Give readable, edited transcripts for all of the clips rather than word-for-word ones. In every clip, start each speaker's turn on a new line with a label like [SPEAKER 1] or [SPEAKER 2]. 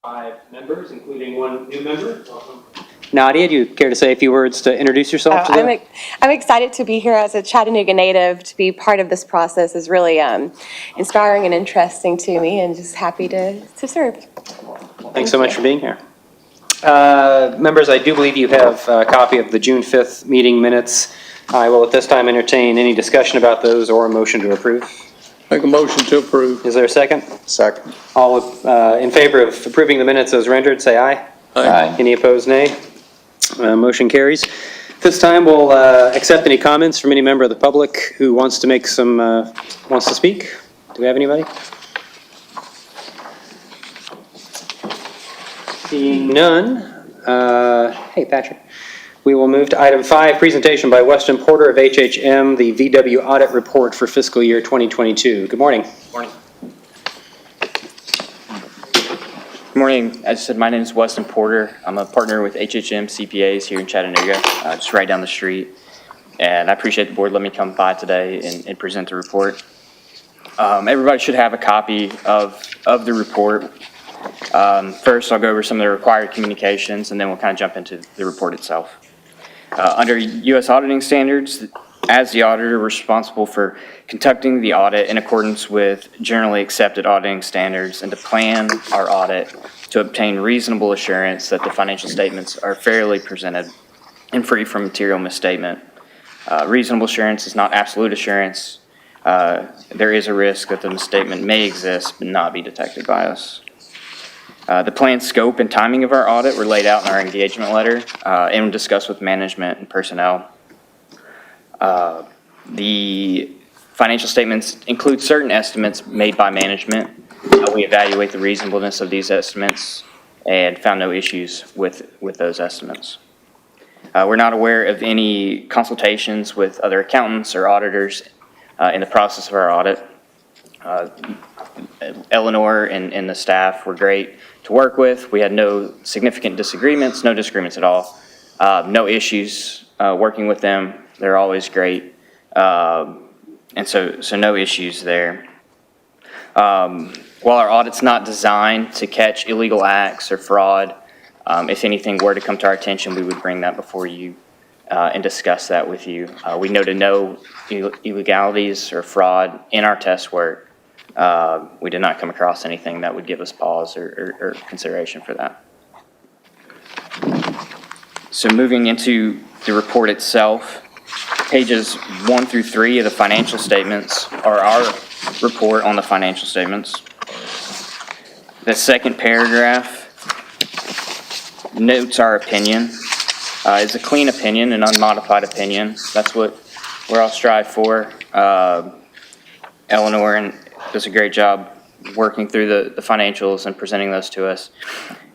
[SPEAKER 1] 5 members, including one new member. Welcome.
[SPEAKER 2] Nadia, do you care to say a few words to introduce yourself?
[SPEAKER 3] I'm excited to be here as a Chattanooga native. To be part of this process is really inspiring and interesting to me, and just happy to serve.
[SPEAKER 2] Thanks so much for being here. Members, I do believe you have a copy of the June 5th meeting minutes. I will at this time entertain any discussion about those or a motion to approve.
[SPEAKER 4] Make a motion to approve.
[SPEAKER 2] Is there a second?
[SPEAKER 4] Second.
[SPEAKER 2] All in favor of approving the minutes as rendered, say aye.
[SPEAKER 4] Aye.
[SPEAKER 2] Any opposed, nay? Motion carries. This time we'll accept any comments from any member of the public who wants to make some, wants to speak. Do we have anybody? Seeing none, hey Patrick. We will move to item 5, presentation by Weston Porter of HHM, the VW audit report for fiscal year 2022. Good morning.
[SPEAKER 5] Morning. Good morning. As I said, my name is Weston Porter. I'm a partner with HHM CPAs here in Chattanooga, just right down the street. And I appreciate the board letting me come by today and present the report. Everybody should have a copy of the report. First, I'll go over some of the required communications, and then we'll kind of jump into the report itself. Under U.S. auditing standards, as the auditor, we're responsible for conducting the audit in accordance with generally accepted auditing standards and to plan our audit to obtain reasonable assurance that the financial statements are fairly presented and free from material misstatement. Reasonable assurance is not absolute assurance. There is a risk that the misstatement may exist but not be detected by us. The planned scope and timing of our audit were laid out in our engagement letter and discussed with management and personnel. The financial statements include certain estimates made by management. We evaluate the reasonableness of these estimates and found no issues with those estimates. We're not aware of any consultations with other accountants or auditors in the process of our audit. Eleanor and the staff were great to work with. We had no significant disagreements, no disagreements at all. No issues working with them. They're always great. And so no issues there. While our audit's not designed to catch illegal acts or fraud, if anything were to come to our attention, we would bring that before you and discuss that with you. We noted no illegalities or fraud in our test work. We did not come across anything that would give us pause or consideration for that. So moving into the report itself, pages 1 through 3 of the financial statements are our report on the financial statements. The second paragraph notes our opinion. It's a clean opinion, an unmodified opinion. That's what we're all strive for. Eleanor does a great job working through the financials and presenting those to us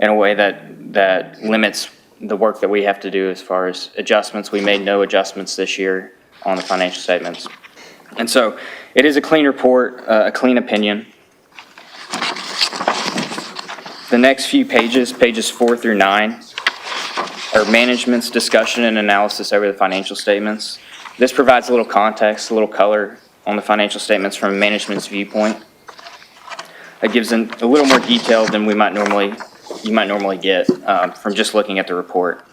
[SPEAKER 5] in a way that limits the work that we have to do as far as adjustments. We made no adjustments this year on the financial statements. And so it is a clean report, a clean opinion. The next few pages, pages 4 through 9, are management's discussion and analysis over the financial statements. This provides a little context, a little color on the financial statements from management's viewpoint. It gives them a little more detail than you might normally get from just looking at the report.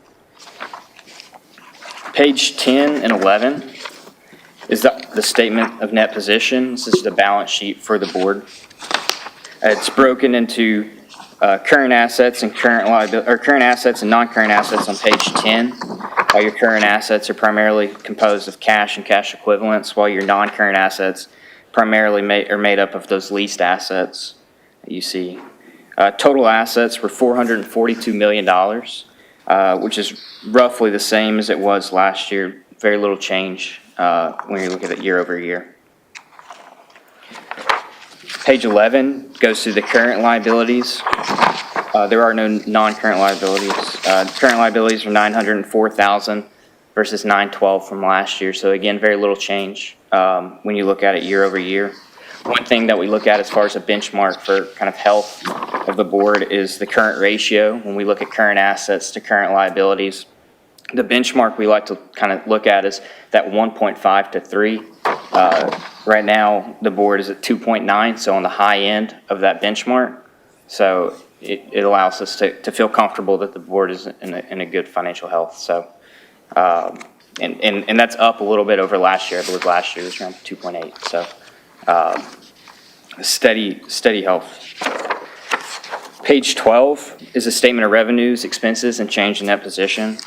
[SPEAKER 5] Page 10 and 11 is the statement of net position. This is the balance sheet for the board. It's broken into current assets and current assets and non-current assets on page 10. While your current assets are primarily composed of cash and cash equivalents, while your non-current assets primarily are made up of those leased assets that you see. Total assets were $442 million, which is roughly the same as it was last year. Very little change when you look at it year over year. Page 11 goes through the current liabilities. There are no non-current liabilities. Current liabilities are $904,000 versus $912,000 from last year. So again, very little change when you look at it year over year. One thing that we look at as far as a benchmark for kind of health of the board is the current ratio. When we look at current assets to current liabilities, the benchmark we like to kind of look at is that 1.5 to 3. Right now, the board is at 2.9, so on the high end of that benchmark. So it allows us to feel comfortable that the board is in a good financial health. So, and that's up a little bit over last year. I believe last year was around 2.8. So, steady health. Page 12 is a statement of revenues, expenses, and change in net position.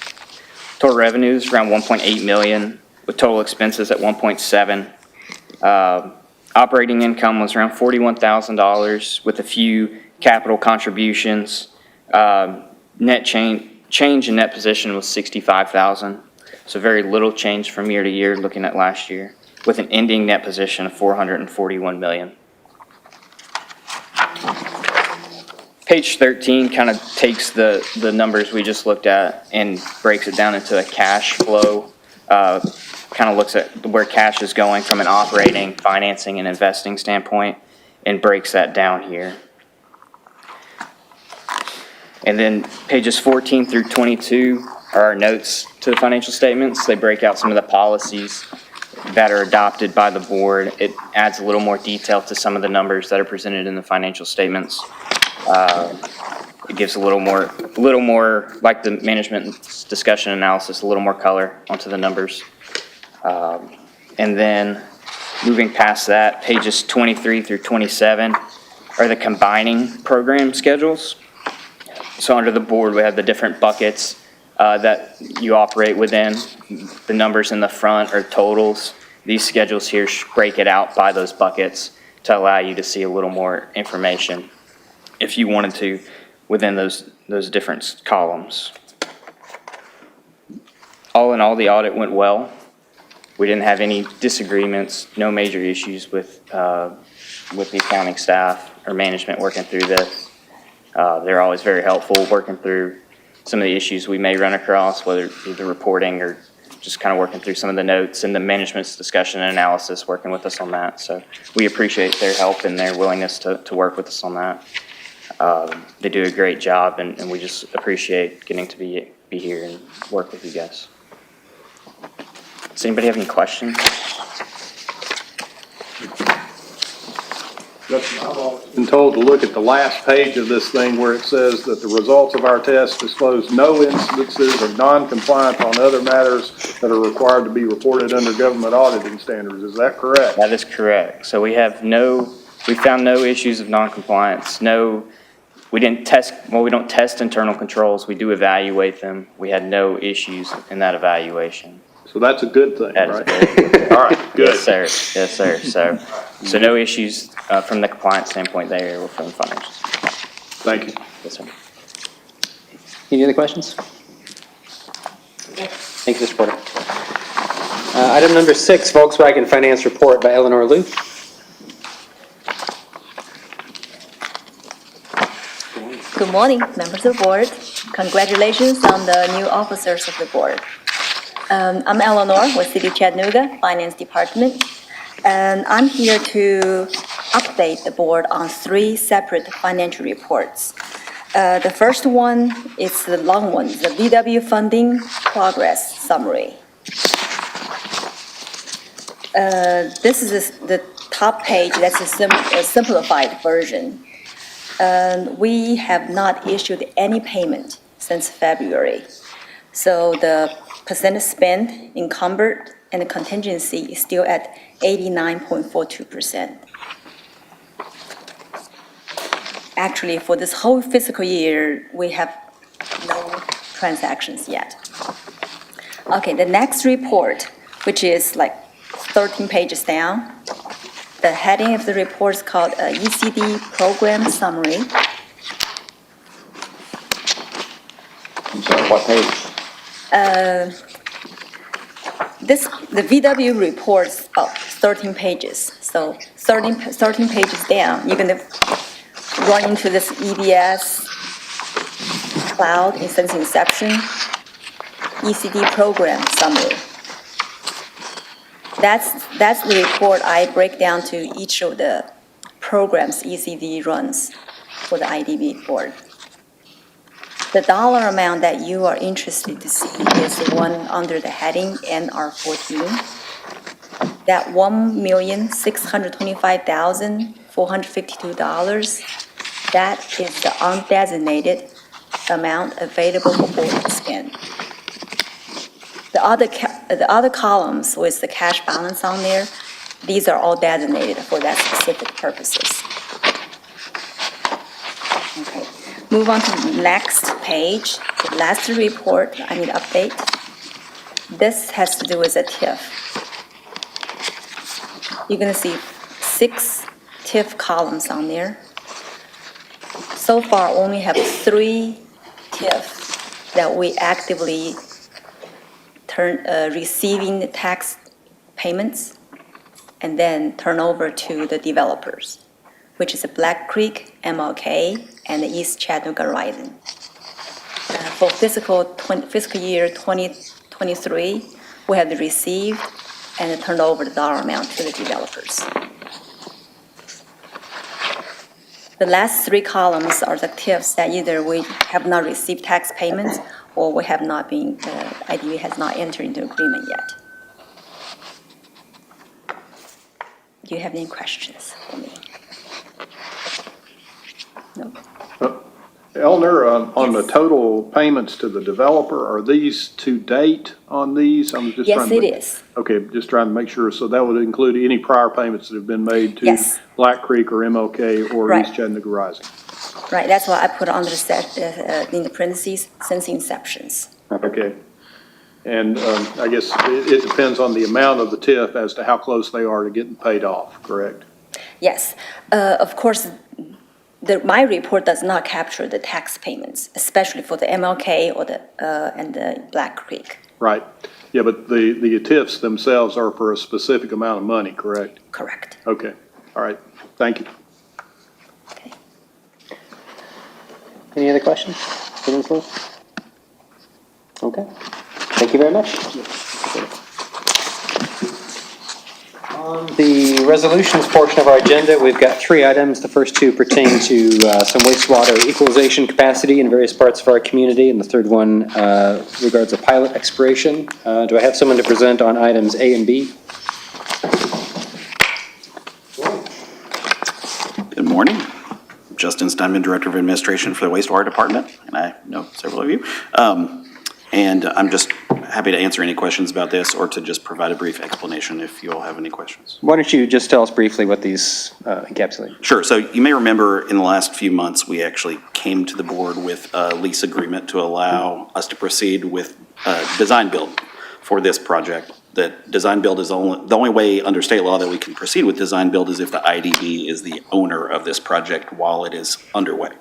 [SPEAKER 5] Total revenues around 1.8 million, with total expenses at 1.7. Operating income was around $41,000 with a few capital contributions. Net change in net position was 65,000. So very little change from year to year looking at last year, with an ending net position of 441 million. Page 13 kind of takes the numbers we just looked at and breaks it down into a cash flow. Kind of looks at where cash is going from an operating, financing, and investing standpoint and breaks that down here. And then pages 14 through 22 are our notes to the financial statements. They break out some of the policies that are adopted by the board. It adds a little more detail to some of the numbers that are presented in the financial statements. It gives a little more, like the management discussion analysis, a little more color onto the numbers. And then moving past that, pages 23 through 27 are the combining program schedules. So under the board, we have the different buckets that you operate within. The numbers in the front are totals. These schedules here break it out by those buckets to allow you to see a little more information if you wanted to within those different columns. All in all, the audit went well. We didn't have any disagreements, no major issues with the accounting staff or management working through this. They're always very helpful working through some of the issues we may run across, whether it be the reporting or just kind of working through some of the notes and the management's discussion and analysis, working with us on that. So we appreciate their help and their willingness to work with us on that. They do a great job, and we just appreciate getting to be here and work with you guys. Does anybody have any questions?
[SPEAKER 4] I've always been told to look at the last page of this thing where it says that the results of our test disclose no instances of non-compliance on other matters that are required to be reported under government auditing standards. Is that correct?
[SPEAKER 5] That is correct. So we found no issues of non-compliance. We don't test internal controls. We do evaluate them. We had no issues in that evaluation.
[SPEAKER 4] So that's a good thing,
[SPEAKER 5] That is
[SPEAKER 4] right?
[SPEAKER 5] good.
[SPEAKER 4] All right, good.
[SPEAKER 5] Yes, sir. So no issues from the compliance standpoint there or from the financials.
[SPEAKER 4] Thank you.
[SPEAKER 5] Yes, sir.
[SPEAKER 2] Any other questions? Thank you, Mr. Porter. Item number 6, Volkswagen Finance Report by Eleanor Liu.
[SPEAKER 6] Good morning, members of the board. Congratulations on the new officers of the board. I'm Eleanor with City of Chattanooga Finance Department, and I'm here to update the board on 3 separate financial reports. The first one is the long one, the VW funding progress summary. This is the top page. That's a simplified version. We have not issued any payment since February. So the percent spent, encumbered, and the contingency is still at 89.42%. Actually, for this whole fiscal year, we have no transactions yet. Okay, the next report, which is like 13 pages down, the heading of the report is called ECD Program Summary.
[SPEAKER 4] I'm sorry, what page?
[SPEAKER 6] The VW reports 13 pages. So 13 pages down, you're going to run into this EBS cloud since inception, ECD program summary. That's the report I break down to each of the programs ECD runs for the IDB board. The dollar amount that you are interested to see is the one under the heading NR14. That $1,625,452 That is the undesignated amount available for board to spend. The other columns with the cash balance on there, these are all designated for that specific purposes. Okay, move on to the next page, the last report, I need update. This has to do with a TIF. You're gonna see 6 TIF columns on there. So far, only have 3 TIF that we actively receiving the tax payments and then turn over to the developers, which is Black Creek, MLK, and the East Chattanooga Rising. For fiscal year 2023, we have received and turned over the dollar amount to the developers. The last 3 columns are the TIFs that either we have not received tax payments or we have not been, IDB has not entered into agreement yet. Do you have any questions for me? No?
[SPEAKER 4] Eleanor, on the
[SPEAKER 6] Yes.
[SPEAKER 4] total payments to the developer, are these to date on these? I'm just trying
[SPEAKER 6] Yes,
[SPEAKER 4] to
[SPEAKER 6] it
[SPEAKER 4] make-
[SPEAKER 6] is.
[SPEAKER 4] Okay, just trying to make sure. So that would include any prior payments that have been made to
[SPEAKER 6] Yes.
[SPEAKER 4] Black Creek or MLK or
[SPEAKER 6] Right.
[SPEAKER 4] East Chattanooga Rising?
[SPEAKER 6] Right, that's why I put under in the parentheses, since inceptions.
[SPEAKER 4] Okay. And I guess it depends on the amount of the TIF as to how close they are to getting paid off, correct?
[SPEAKER 6] Yes, of course, my report does not capture the tax payments, especially for the MLK or and the Black Creek.
[SPEAKER 4] Right. Yeah, but the TIFs themselves are for a specific amount of money, correct?
[SPEAKER 6] Correct.
[SPEAKER 4] Okay. All right. Thank you.
[SPEAKER 6] Okay.
[SPEAKER 2] Any other questions? Okay. Thank you very much. On the resolutions portion of our agenda, we've got 3 items. The first 2 pertain to some wastewater equalization capacity in various parts of our community, and the third one regards a pilot expiration. Do I have someone to present on items A and B?
[SPEAKER 7] Good morning. Justin Steinman, Director of Administration for the Wastewater Department, and I know several of you. And I'm just happy to answer any questions about this or to just provide a brief explanation if you all have any questions.
[SPEAKER 2] Why don't you just tell us briefly what these encapsulate?
[SPEAKER 7] Sure. So you may remember in the last few months, we actually came to the board with a lease agreement to allow us to proceed with design build for this project. That design build is the only way under state law that we can proceed with design build is if the IDB is the owner of this project while it is underway.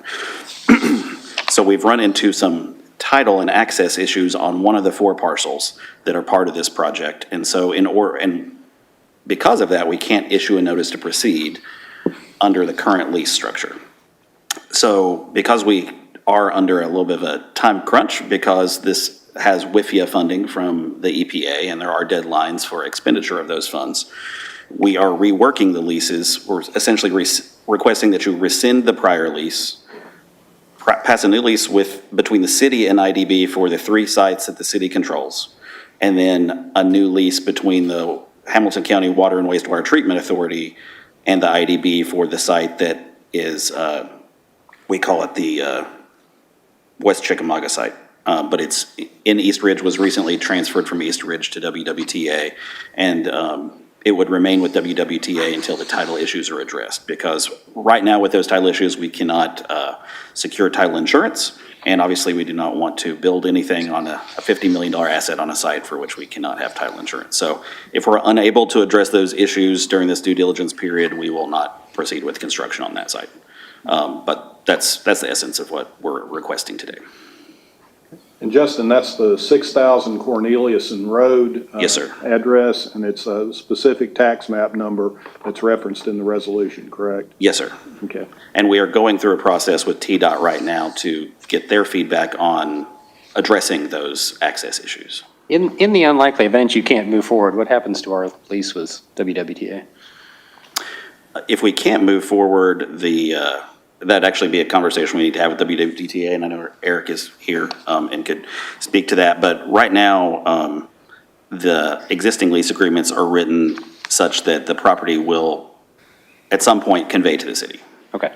[SPEAKER 7] So we've run into some title and access issues on one of the 4 parcels that are part of this project. And so and because of that, we can't issue a notice to proceed under the current lease structure. So because we are under a little bit of a time crunch, because this has WIFIA funding from the EPA and there are deadlines for expenditure of those funds, we are reworking the leases. We're essentially requesting that you rescind the prior lease, pass a new lease between the city and IDB for the 3 sites that the city controls, and then a new lease between the Hamilton County Water and Wastewater Treatment Authority and the IDB for the site that is, we call it the West Chickamauga site. But it's in East Ridge, was recently transferred from East Ridge to WWTA, and it would remain with WWTA until the title issues are addressed, because right now with those title issues, we cannot secure title insurance, and obviously we do not want to build anything on a $50 million asset on a site for which we cannot have title insurance. So if we're unable to address those issues during this due diligence period, we will not proceed with construction on that site. But that's the essence of what we're requesting today.
[SPEAKER 4] And Justin, that's the 6,000 Corneliuson Road.
[SPEAKER 7] Yes, sir.
[SPEAKER 4] Address, and it's a specific tax map number that's referenced in the resolution, correct?
[SPEAKER 7] Yes, sir.
[SPEAKER 4] Okay.
[SPEAKER 7] And we are going through a process with TDOT right now to get their feedback on addressing those access issues.
[SPEAKER 2] In the unlikely event you can't move forward, what happens to our lease with WWTA?
[SPEAKER 7] If we can't move forward, that'd actually be a conversation we need to have with WWTA, and I know Eric is here and could speak to that. But right now, the existing lease agreements are written such that the property will, at some point, convey to the city.
[SPEAKER 2] Okay.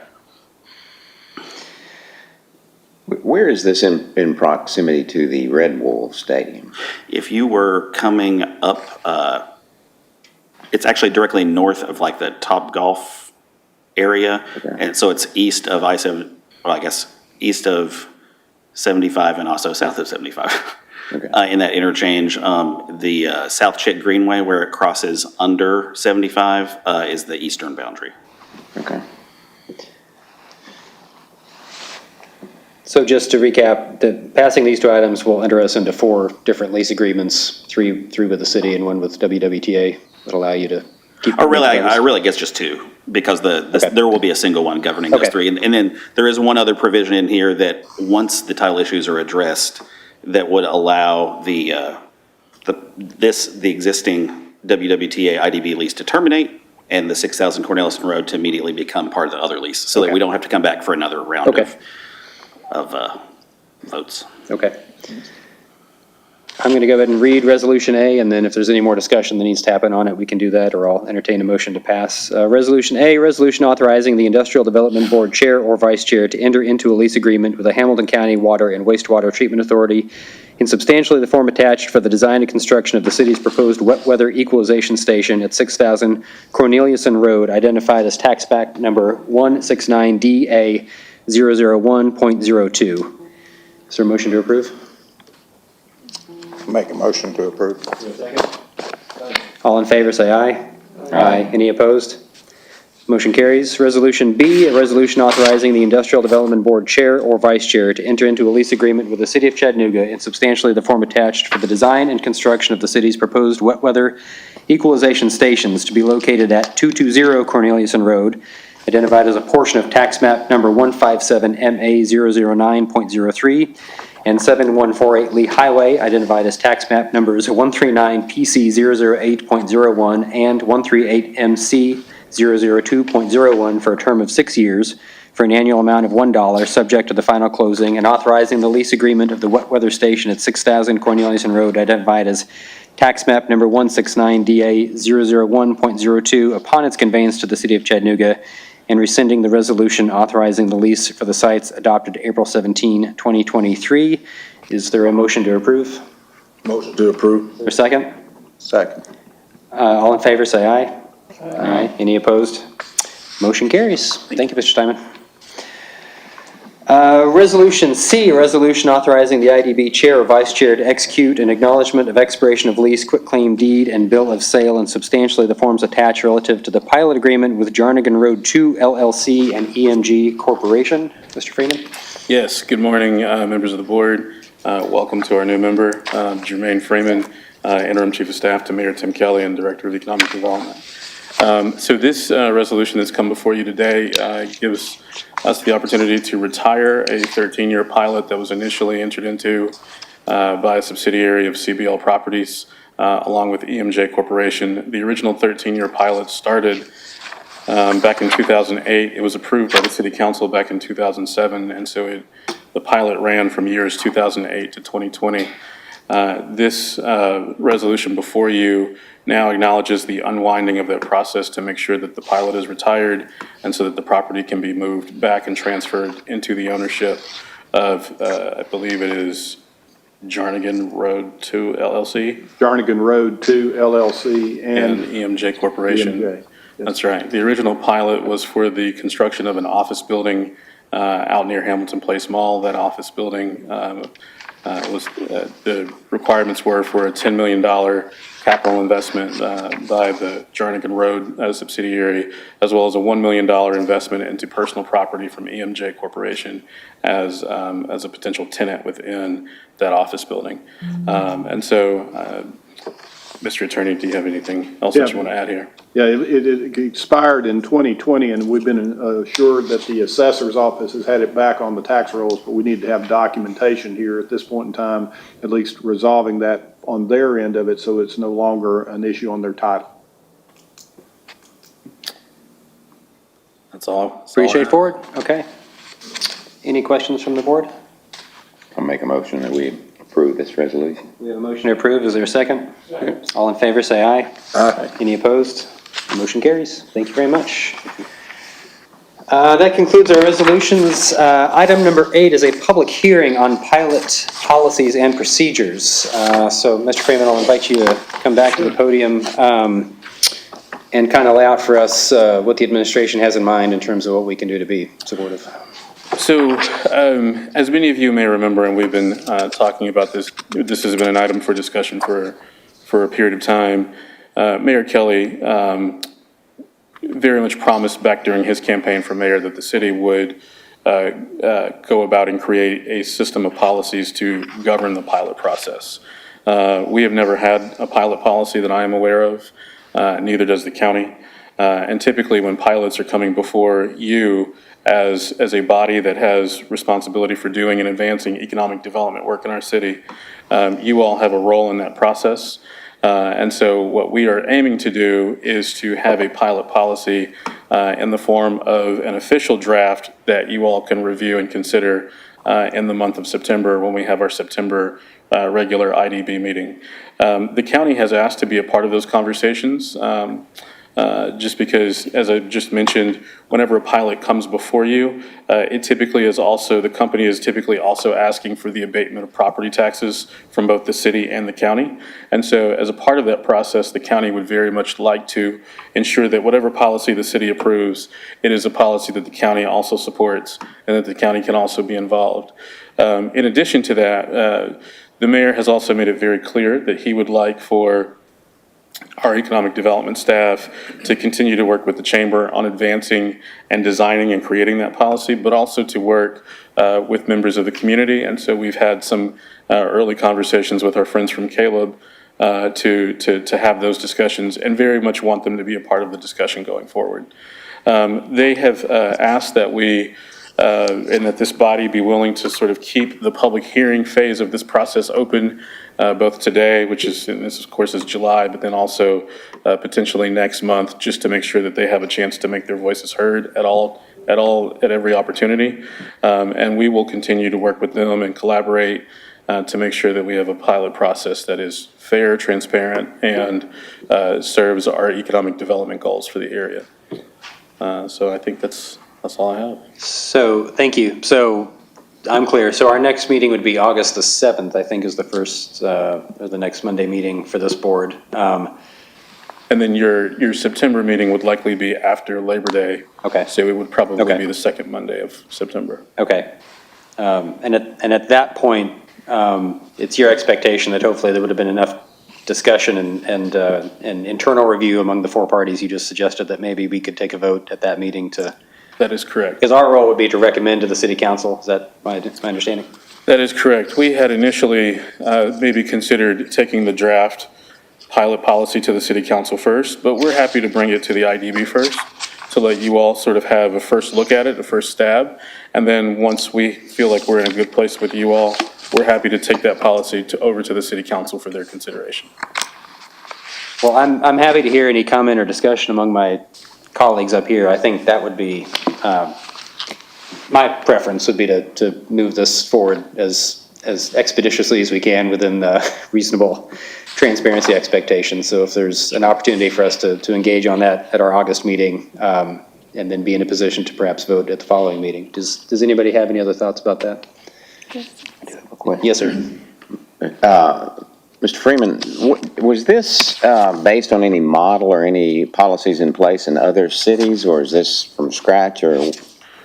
[SPEAKER 8] where is this in proximity to the Red Wolf Stadium?
[SPEAKER 7] If you were coming up, it's actually directly north of like the Top Golf area.
[SPEAKER 8] Okay.
[SPEAKER 7] And so it's east of I-7, well, I guess, east of 75 and also south of 75.
[SPEAKER 8] Okay.
[SPEAKER 7] In that interchange, the South Chick Greenway, where it crosses under 75, is the eastern boundary.
[SPEAKER 8] Okay.
[SPEAKER 2] So just to recap, passing these two items will enter us into 4 different lease agreements, three with the city and 1 with WWTA, that allow you to keep.
[SPEAKER 7] Or really, I really guess just 2, because
[SPEAKER 2] Okay.
[SPEAKER 7] there will be a single one governing those
[SPEAKER 2] Okay.
[SPEAKER 7] 3. And then there is one other provision in here that, once the title issues are addressed, that would allow the existing WWTA IDB lease to terminate and the 6,000 Cornelius Road to immediately become part of the other lease, so that
[SPEAKER 2] Okay.
[SPEAKER 7] we don't have to come back for another round
[SPEAKER 2] Okay.
[SPEAKER 7] of votes.
[SPEAKER 2] Okay. I'm going to go ahead and read Resolution A, and then if there's any more discussion that needs to happen on it, we can do that, or I'll entertain a motion to pass. Resolution A, resolution authorizing the Industrial Development Board Chair or Vice Chair to enter into a lease agreement with the Hamilton County Water and Wastewater Treatment Authority in substantially the form attached for the design and construction of the city's proposed wet weather equalization station at 6,000 Corneliuson Road, identified as tax map number 169DA001.02. Is there a motion to approve?
[SPEAKER 9] Make a motion to approve.
[SPEAKER 2] All in favor, say aye. Aye. Any opposed? Motion carries. Resolution B, a resolution authorizing the Industrial Development Board Chair or Vice Chair to enter into a lease agreement with the City of Chattanooga in substantially the form attached for the design and construction of the city's proposed wet weather equalization stations to be located at 220 Corneliuson Road, identified as a portion of tax map number 157MA009.03, and 7148 Lee Highway, identified as tax map numbers 139PC008.01 and 138MC002.01 for a term of 6 years for an annual amount of $1, subject to the final closing, and authorizing the lease agreement of the wet weather station at 6,000 Corneliuson Road, identified as tax map number 169DA001.02 upon its conveyance to the City of Chattanooga, and rescinding the resolution authorizing the lease for the sites adopted April 17, 2023. Is there a motion to approve?
[SPEAKER 9] Motion to approve.
[SPEAKER 2] Is there a second?
[SPEAKER 9] Second.
[SPEAKER 2] All in favor, say aye. Aye. Any opposed? Motion carries. Thank you, Mr. Steinman. Resolution C, a resolution authorizing the IDB Chair or Vice Chair to execute an acknowledgement of expiration of lease, quitclaim deed, and bill of sale in substantially the forms attached relative to the pilot agreement with Jarnigan Road 2 LLC and EMG Corporation. Mr. Freeman?
[SPEAKER 10] Yes, good morning, members of the board. Welcome to our new member, Jermaine Freeman, Interim Chief of Staff to Mayor Tim Kelly and Director of Economic Development. So this resolution that's come before you today gives us the opportunity to retire a 13-year pilot that was initially entered into by a subsidiary of CBL Properties along with EMJ Corporation. The original 13-year pilot started back in 2008. It was approved by the City Council back in 2007, and so the pilot ran from years 2008 to 2020. This resolution before you now acknowledges the unwinding of that process to make sure that the pilot is retired and so that the property can be moved back and transferred into the ownership of, I believe it is Jarnigan Road 2 LLC.
[SPEAKER 4] Jarnigan Road 2 LLC
[SPEAKER 10] And EMJ Corporation.
[SPEAKER 4] EMJ.
[SPEAKER 10] That's right. The original pilot was for the construction of an office building out near Hamilton Place Mall. That office building the requirements were for a $10 million capital investment by the Jarnigan Road subsidiary, as well as a $1 million investment into personal property from EMJ Corporation as a potential tenant within that office building. And so, Mr. Attorney, do you have anything else that you want to add here?
[SPEAKER 4] Yeah, it expired in 2020, and we've been assured that the assessor's office has had it back on the tax rolls, but we need to have documentation here at this point in time, at least resolving that on their end of it, so it's no longer an issue on their title.
[SPEAKER 10] That's all.
[SPEAKER 2] Pretty straightforward. Okay. Any questions from the board?
[SPEAKER 8] I'll make a motion that we approve this resolution.
[SPEAKER 2] We have a motion to approve. Is there a second? All in favor, say aye.
[SPEAKER 9] Aye.
[SPEAKER 2] Any opposed? The motion carries. Thank you very much. That concludes our resolutions. Item number 8 is a public hearing on pilot policies and procedures. So, Mr. Freeman, I'll invite you to come back to the podium and kind of lay out for us what the administration has in mind in terms of what we can do to be supportive.
[SPEAKER 10] So, as many of you may remember, and we've been talking about this, this has been an item for discussion for a period of time. Mayor Kelly very much promised back during his campaign for mayor that the city would go about and create a system of policies to govern the pilot process. We have never had a pilot policy that I am aware of, neither does the county. And typically when pilots are coming before you as a body that has responsibility for doing and advancing economic development work in our city, you all have a role in that process. And so what we are aiming to do is to have a pilot policy in the form of an official draft that you all can review and consider in the month of September when we have our September regular IDB meeting. The county has asked to be a part of those conversations just because, as I just mentioned, whenever a pilot comes before you, it typically is also, the company is typically also asking for the abatement of property taxes from both the city and the county. And so as a part of that process, the county would very much like to ensure that whatever policy the city approves, it is a policy that the county also supports and that the county can also be involved. In addition to that, the mayor has also made it very clear that he would like for our economic development staff to continue to work with the chamber on advancing and designing and creating that policy, but also to work with members of the community. And so we've had some early conversations with our friends from Caleb to have those discussions and very much want them to be a part of the discussion going forward. They have asked that we and that this body be willing to sort of keep the public hearing phase of this process open both today, which is, and this of course is July, but then also potentially next month, just to make sure that they have a chance to make their voices heard at every opportunity. And we will continue to work with them and collaborate to make sure that we have a pilot process that is fair, transparent, and serves our economic development goals for the area. So I think that's all I have.
[SPEAKER 2] So, thank you. So, I'm clear. So our next meeting would be August the 7th, I think is the first, or the next Monday meeting for this board.
[SPEAKER 10] And then your September meeting would likely be after Labor Day.
[SPEAKER 2] Okay.
[SPEAKER 10] So it would probably
[SPEAKER 2] Okay.
[SPEAKER 10] be the second Monday of September.
[SPEAKER 2] Okay. And at that point, it's your expectation that hopefully there would have been enough discussion and internal review among the four parties you just suggested that maybe we could take a vote at that meeting to.
[SPEAKER 10] That is correct.
[SPEAKER 2] Because our role would be to recommend to the city council. Is that my understanding?
[SPEAKER 10] That is correct. We had initially maybe considered taking the draft pilot policy to the city council first, but we're happy to bring it to the IDB first to let you all sort of have a first look at it, a first stab. And then once we feel like we're in a good place with you all, we're happy to take that policy over to the city council for their consideration.
[SPEAKER 2] Well, I'm happy to hear any comment or discussion among my colleagues up here. I think that would be, my preference would be to move this forward as expeditiously as we can within the reasonable transparency expectations. So if there's an opportunity for us to engage on that at our August meeting, and then be in a position to perhaps vote at the following meeting. Does anybody have any other thoughts about that? Yes, sir.
[SPEAKER 8] Mr. Freeman, was this based on any model or any policies in place in other cities, or is this from scratch, or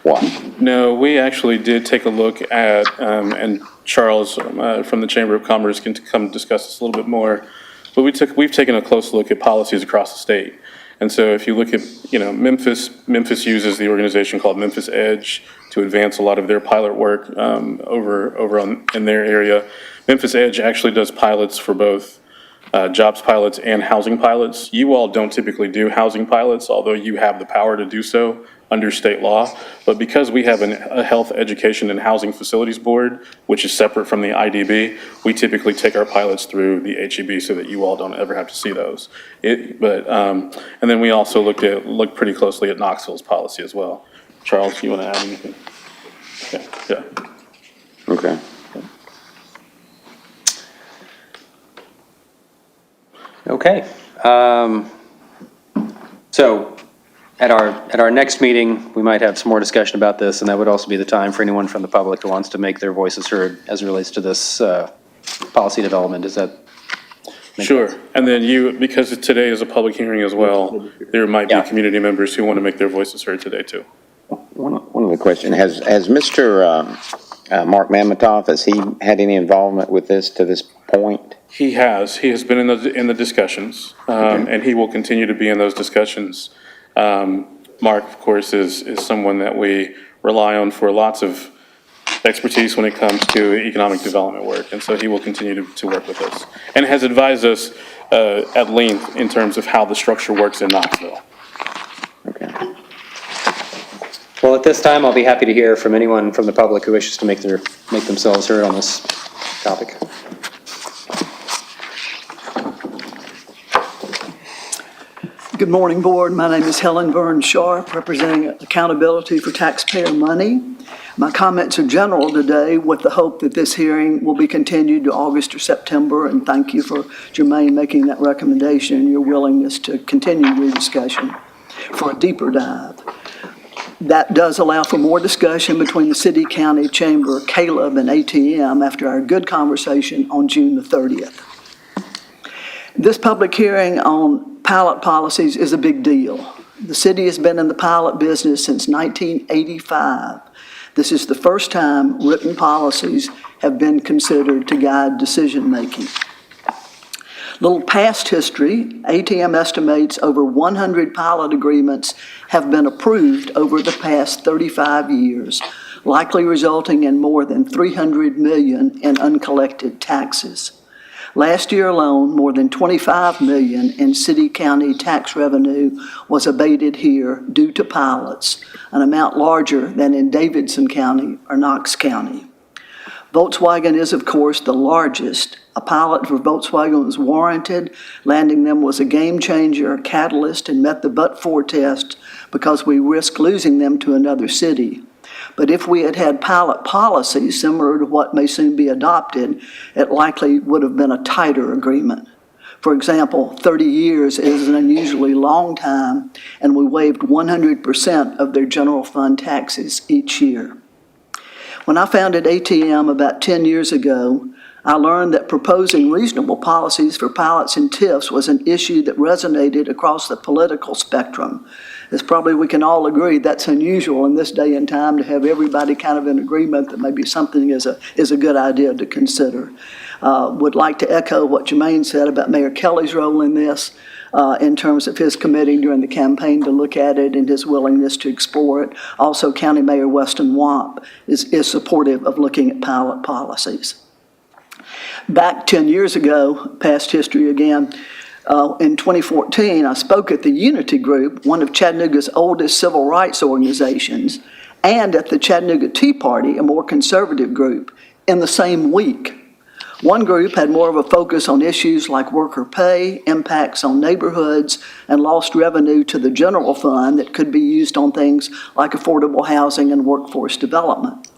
[SPEAKER 8] what?
[SPEAKER 10] No, we actually did take a look at, and Charles from the Chamber of Commerce can come discuss this a little bit more, but we've taken a close look at policies across the state. And so if you look at, Memphis uses the organization called Memphis Edge to advance a lot of their pilot work in their area. Memphis Edge actually does pilots for both jobs pilots and housing pilots. You all don't typically do housing pilots, although you have the power to do so under state law. But because we have a Health, Education, and Housing Facilities Board, which is separate from the IDB, we typically take our pilots through the HEB so that you all don't ever have to see those. And then we also looked pretty closely at Knoxville's policy as well. Charles, you want to add anything? Yeah.
[SPEAKER 8] Okay.
[SPEAKER 2] Okay. So At our next meeting, we might have some more discussion about this, and that would also be the time for anyone from the public who wants to make their voices heard as it relates to this policy development. Does that make
[SPEAKER 10] Sure.
[SPEAKER 2] sense?
[SPEAKER 10] And then because today is a public hearing as well, there might be
[SPEAKER 2] Yeah.
[SPEAKER 10] community members who want to make their voices heard today too.
[SPEAKER 8] One other question, has Mr. Mark Mamatoff, has he had any involvement with this to this point?
[SPEAKER 10] He has been in the discussions, and he will continue to be in those discussions. Mark, of course, is someone that we rely on for lots of expertise when it comes to economic development work, and so he will continue to work with us. And has advised us at length in terms of how the structure works in Knoxville.
[SPEAKER 8] Okay.
[SPEAKER 2] Well, at this time, I'll be happy to hear from anyone from the public who wishes to make themselves heard on this topic.
[SPEAKER 11] Good morning, Board. My name is Helen Vern Sharp, representing Accountability for Taxpayer Money. My comments are general today with the hope that this hearing will be continued to August or September, and thank you for Jermaine making that recommendation and your willingness to continue your discussion for a deeper dive. That does allow for more discussion between the City, County, Chamber, Caleb, and ATM after our good conversation on June the 30th. This public hearing on pilot policies is a big deal. The city has been in the pilot business since 1985. This is the first time written policies have been considered to guide decision-making. Little past history, ATM estimates over 100 pilot agreements have been approved over the past 35 years, likely resulting in more than $300 million in uncollected taxes. Last year alone, more than $25 million in city-county tax revenue was abated here due to pilots, an amount larger than in Davidson County or Knox County. Volkswagen is, of course, the largest. A pilot for Volkswagen was warranted. Landing them was a game changer, a catalyst, and met the but-for test because we risked losing them to another city. But if we had had pilot policies similar to what may soon be adopted, it likely would have been a tighter agreement. For example, 30 years is an unusually long time, and we waived 100% of their general fund taxes each year. When I founded ATM about 10 years ago, I learned that proposing reasonable policies for pilots and TIFs was an issue that resonated across the political spectrum. As probably we can all agree, that's unusual in this day and time to have everybody kind of in agreement that maybe something is a good idea to consider. Would like to echo what Jermaine said about Mayor Kelly's role in this, in terms of his committing during the campaign to look at it and his willingness to explore it. Also, County Mayor Weston Wamp is supportive of looking at pilot policies. Back 10 years ago, past history again, in 2014, I spoke at the Unity Group, one of Chattanooga's oldest civil rights organizations, and at the Chattanooga Tea Party, a more conservative group, in the same week. One group had more of a focus on issues like worker pay, impacts on neighborhoods, and lost revenue to the general fund that could be used on things like affordable housing and workforce development.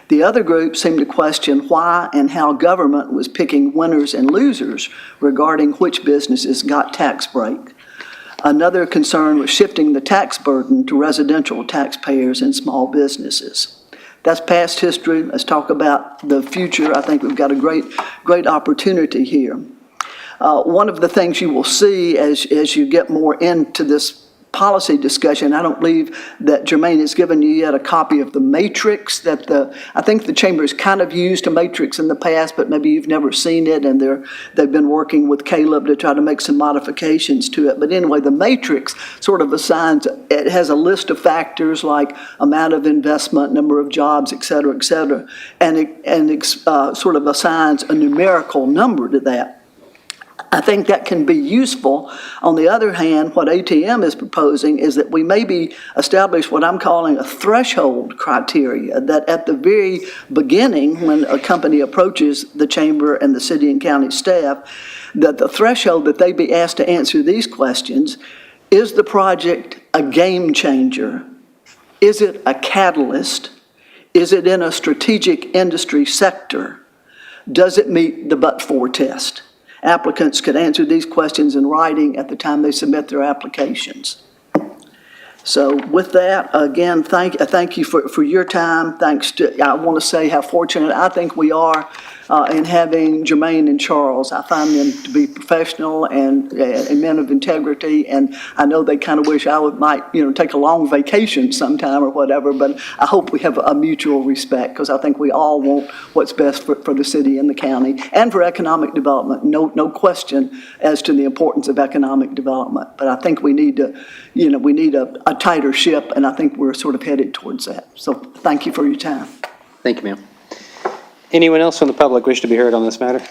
[SPEAKER 11] The other group seemed to question why and how government was picking winners and losers regarding which businesses got tax break. Another concern was shifting the tax burden to residential taxpayers and small businesses. That's past history. Let's talk about the future. I think we've got a great opportunity here. One of the things you will see as you get more into this policy discussion, I don't believe that Jermaine has given you yet a copy of the matrix that I think the Chamber has kind of used a matrix in the past, but maybe you've never seen it, and they've been working with Caleb to try to make some modifications to it. But anyway, the matrix sort of assigns, it has a list of factors like amount of investment, number of jobs, et cetera, and it sort of assigns a numerical number to that. I think that can be useful. On the other hand, what ATM is proposing is that we maybe establish what I'm calling a threshold criteria, that at the very beginning, when a company approaches the Chamber and the city and county staff, that the threshold that they be asked to answer these questions: is the project a game changer? Is it a catalyst? Is it in a strategic industry sector? Does it meet the but-for test? Applicants could answer these questions in writing at the time they submit their applications. So with that, again, thank you for your time. I want to say how fortunate I think we are in having Jermaine and Charles. I find them to be professional and men of integrity, and I know they kind of wish I might take a long vacation sometime or whatever, but I hope we have a mutual respect, because I think we all want what's best for the city and the county and for economic development. No question as to the importance of economic development, but I think we need to, we need a tighter ship, and I think we're sort of headed towards that. So thank you for your time.
[SPEAKER 2] Thank you, ma'am. Anyone else from the public wish to be heard on this matter?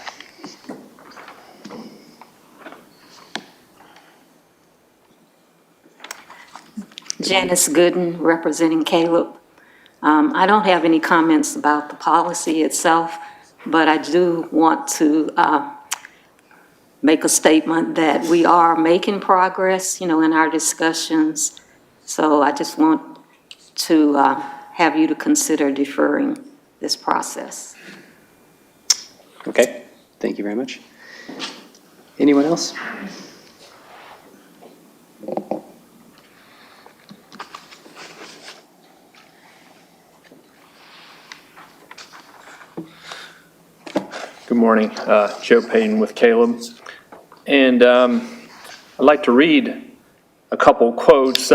[SPEAKER 12] Janice Gooden, representing Caleb. I don't have any comments about the policy itself, but I do want to make a statement that we are making progress, in our discussions. So I just want to have you to consider deferring this process.
[SPEAKER 2] Okay, thank you very much. Anyone else?
[SPEAKER 13] Good morning, Joe Payton with Caleb. And I'd like to read a couple quotes.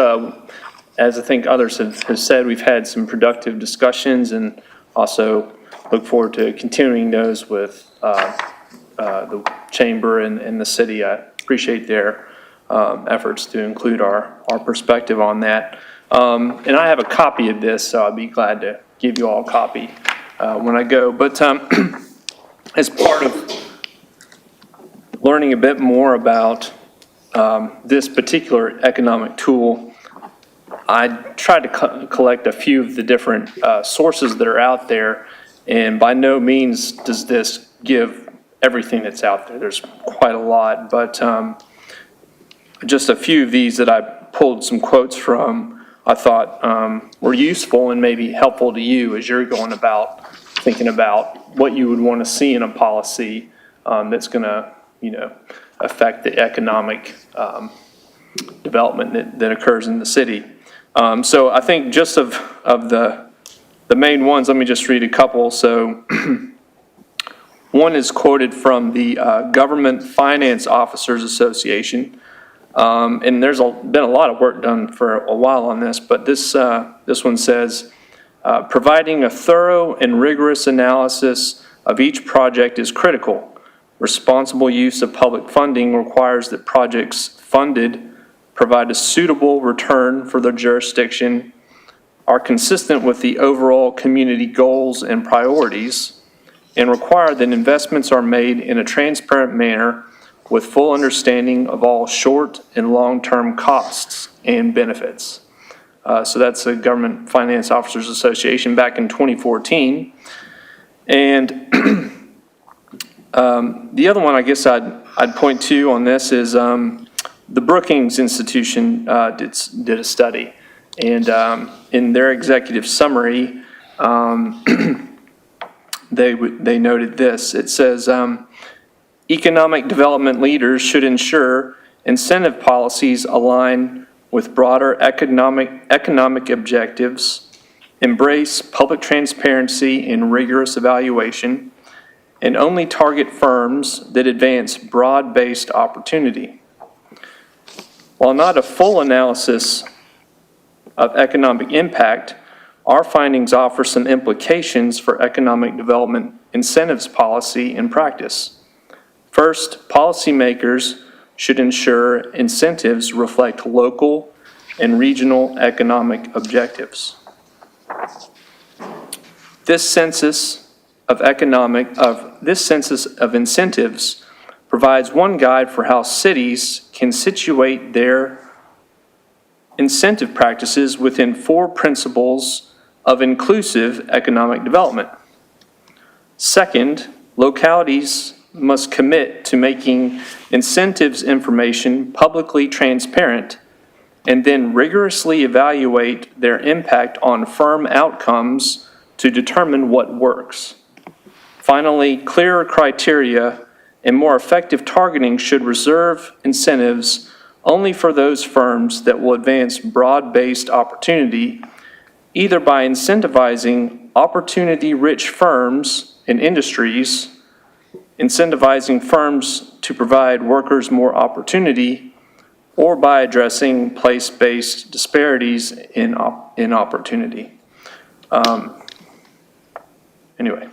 [SPEAKER 13] As I think others have said, we've had some productive discussions, and also look forward to continuing those with the chamber and the city. I appreciate their efforts to include our perspective on that. And I have a copy of this, so I'd be glad to give you all a copy when I go. But as part of learning a bit more about this particular economic tool, I tried to collect a few of the different sources that are out there, and by no means does this give everything that's out there. There's quite a lot, but just a few of these that I pulled some quotes from, I thought were useful and maybe helpful to you as you're going about thinking about what you would want to see in a policy that's going to, affect the economic development that occurs in the city. So I think just of the main ones, let me just read a couple. So one is quoted from the Government Finance Officers Association. And there's been a lot of work done for a while on this, but this one says, providing a thorough and rigorous analysis of each project is critical. Responsible use of public funding requires that projects funded provide a suitable return for the jurisdiction, are consistent with the overall community goals and priorities, and require that investments are made in a transparent manner with full understanding of all short and long-term costs and benefits. So that's the Government Finance Officers Association back in 2014. And the other one I guess I'd point to on this is the Brookings Institution did a study. And in their executive summary, they noted this. It says, economic development leaders should ensure incentive policies align with broader economic objectives, embrace public transparency and rigorous evaluation, and only target firms that advance broad-based opportunity. While not a full analysis of economic impact, our findings offer some implications for economic development incentives policy and practice. First, policymakers should ensure incentives reflect local and regional economic objectives. This census of incentives provides one guide for how cities can situate their incentive practices within 4 principles of inclusive economic development. Second, localities must commit to making incentives information publicly transparent and then rigorously evaluate their impact on firm outcomes to determine what works. Finally, clearer criteria and more effective targeting should reserve incentives only for those firms that will advance broad-based opportunity, either by incentivizing opportunity-rich firms and industries, incentivizing firms to provide workers more opportunity, or by addressing place-based disparities in opportunity. Anyway,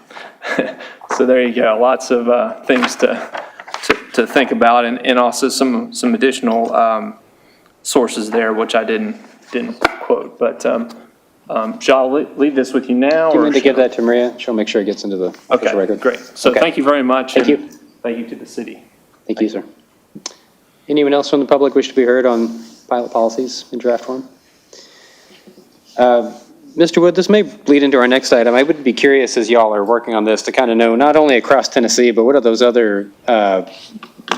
[SPEAKER 13] so there you go. Lots of things to think about, and also some additional sources there, which I didn't quote. But shall I leave this with you now?
[SPEAKER 2] Do you
[SPEAKER 13] or
[SPEAKER 2] want to
[SPEAKER 13] shall-
[SPEAKER 2] give that to Maria? She'll make sure it gets into the official
[SPEAKER 13] Okay,
[SPEAKER 2] record.
[SPEAKER 13] great. So
[SPEAKER 2] Okay.
[SPEAKER 13] thank you very much.
[SPEAKER 2] Thank
[SPEAKER 13] and
[SPEAKER 2] you.
[SPEAKER 13] Thank you to the city.
[SPEAKER 2] Thank you, sir. Anyone else from the public wish to be heard on pilot policies in draft form? Mr. Wood, this may bleed into our next item. I would be curious, as y'all are working on this, to kind of know not only across Tennessee, but what are those other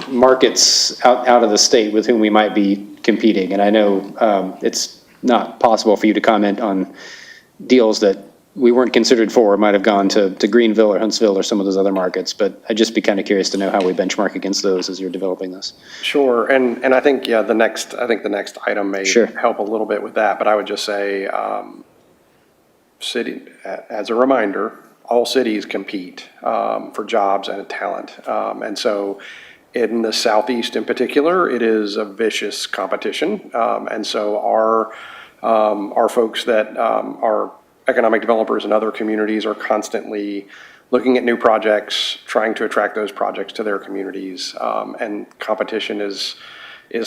[SPEAKER 2] markets out of the state with whom we might be competing? And I know it's not possible for you to comment on deals that we weren't considered for, might have gone to Greenville or Huntsville or some of those other markets, but I'd just be kind of curious to know how we benchmark against those as you're developing this.
[SPEAKER 14] Sure, and I think, yeah, the next item may
[SPEAKER 2] Sure.
[SPEAKER 14] help a little bit with that, but I would just say, as a reminder, all cities compete for jobs and talent. And so in the Southeast in particular, it is a vicious competition. And so our folks that are economic developers in other communities are constantly looking at new projects, trying to attract those projects to their communities. And competition is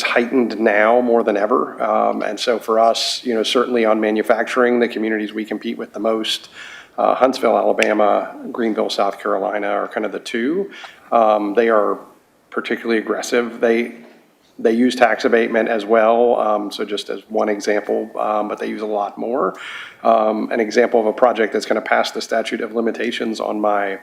[SPEAKER 14] heightened now more than ever. And so for us, certainly on manufacturing, the communities we compete with the most, Huntsville, Alabama, Greenville, South Carolina are kind of the two. They are particularly aggressive. They use tax abatement as well, so just as one example, but they use a lot more. An example of a project that's going to pass the statute of limitations on my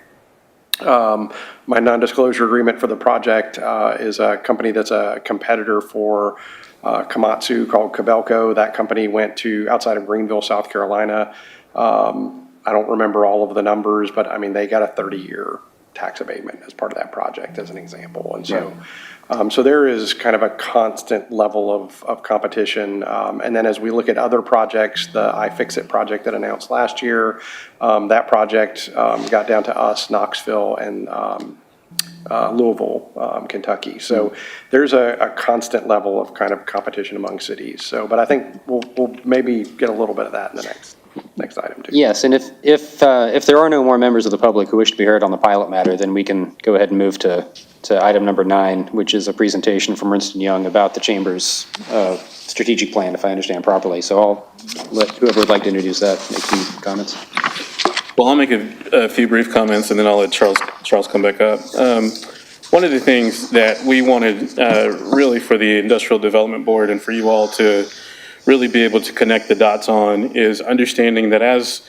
[SPEAKER 14] non-disclosure agreement for the project is a company that's a competitor for Komatsu called Kobelco. That company went to outside of Greenville, South Carolina. I don't remember all of the numbers, but I mean, they got a 30-year tax abatement as part of that project, as an example. And so, so there is kind of a constant level of competition. And then as we look at other projects, the iFixit project that announced last year, that project got down to us, Knoxville, and Louisville, Kentucky. So there's a constant level of kind of competition among cities. So, but I think we'll maybe get a little bit of that in the next item too.
[SPEAKER 2] Yes, and if there are no more members of the public who wish to be heard on the pilot matter, then we can go ahead and move to item number 9, which is a presentation from Ernst & Young about the Chamber's strategic plan, if I understand properly. So I'll let whoever would like to introduce that make a few comments.
[SPEAKER 10] Well, I'll make a few brief comments, and then I'll let Charles come back up. One of the things that we wanted really for the Industrial Development Board and for you all to really be able to connect the dots on is understanding that as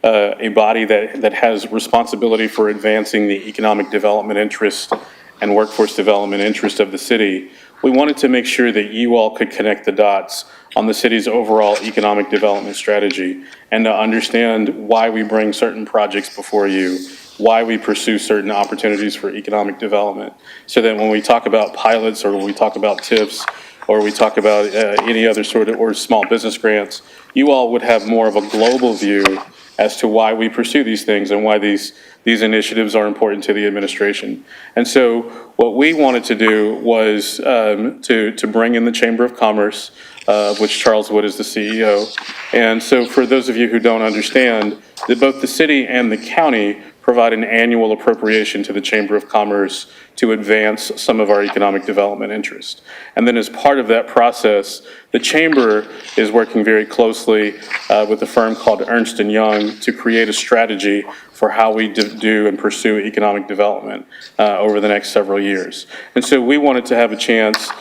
[SPEAKER 10] a body that has responsibility for advancing the economic development interest and workforce development interest of the city, we wanted to make sure that you all could connect the dots on the city's overall economic development strategy and to understand why we bring certain projects before you, why we pursue certain opportunities for economic development, so that when we talk about pilots or when we talk about TIFs or we talk about any other sort of, or small business grants, you all would have more of a global view as to why we pursue these things and why these initiatives are important to the administration. And so what we wanted to do was to bring in the Chamber of Commerce, of which Charles Wood is the CEO. And so for those of you who don't understand, that both the city and the county provide an annual appropriation to the Chamber of Commerce to advance some of our economic development interest. And then as part of that process, the Chamber is working very closely with a firm called Ernst & Young to create a strategy for how we do and pursue economic development over the next several years. And so we wanted to have a chance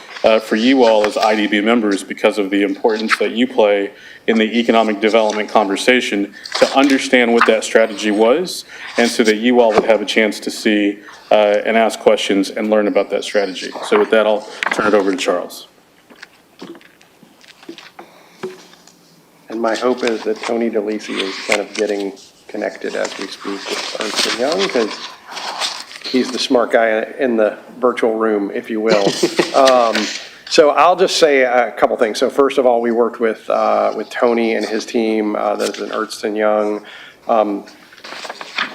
[SPEAKER 10] for you all as IDB members, because of the importance that you play in the economic development conversation, to understand what that strategy was, and so that you all would have a chance to see and ask questions and learn about that strategy. So with that, I'll turn it over to Charles.
[SPEAKER 14] And my hope is that Tony DeLisi is kind of getting connected as we speak with Ernst & Young, because he's the smart guy in the virtual room, if you will. So I'll just say a couple things. So first of all, we worked with Tony and his team, that is in Ernst & Young.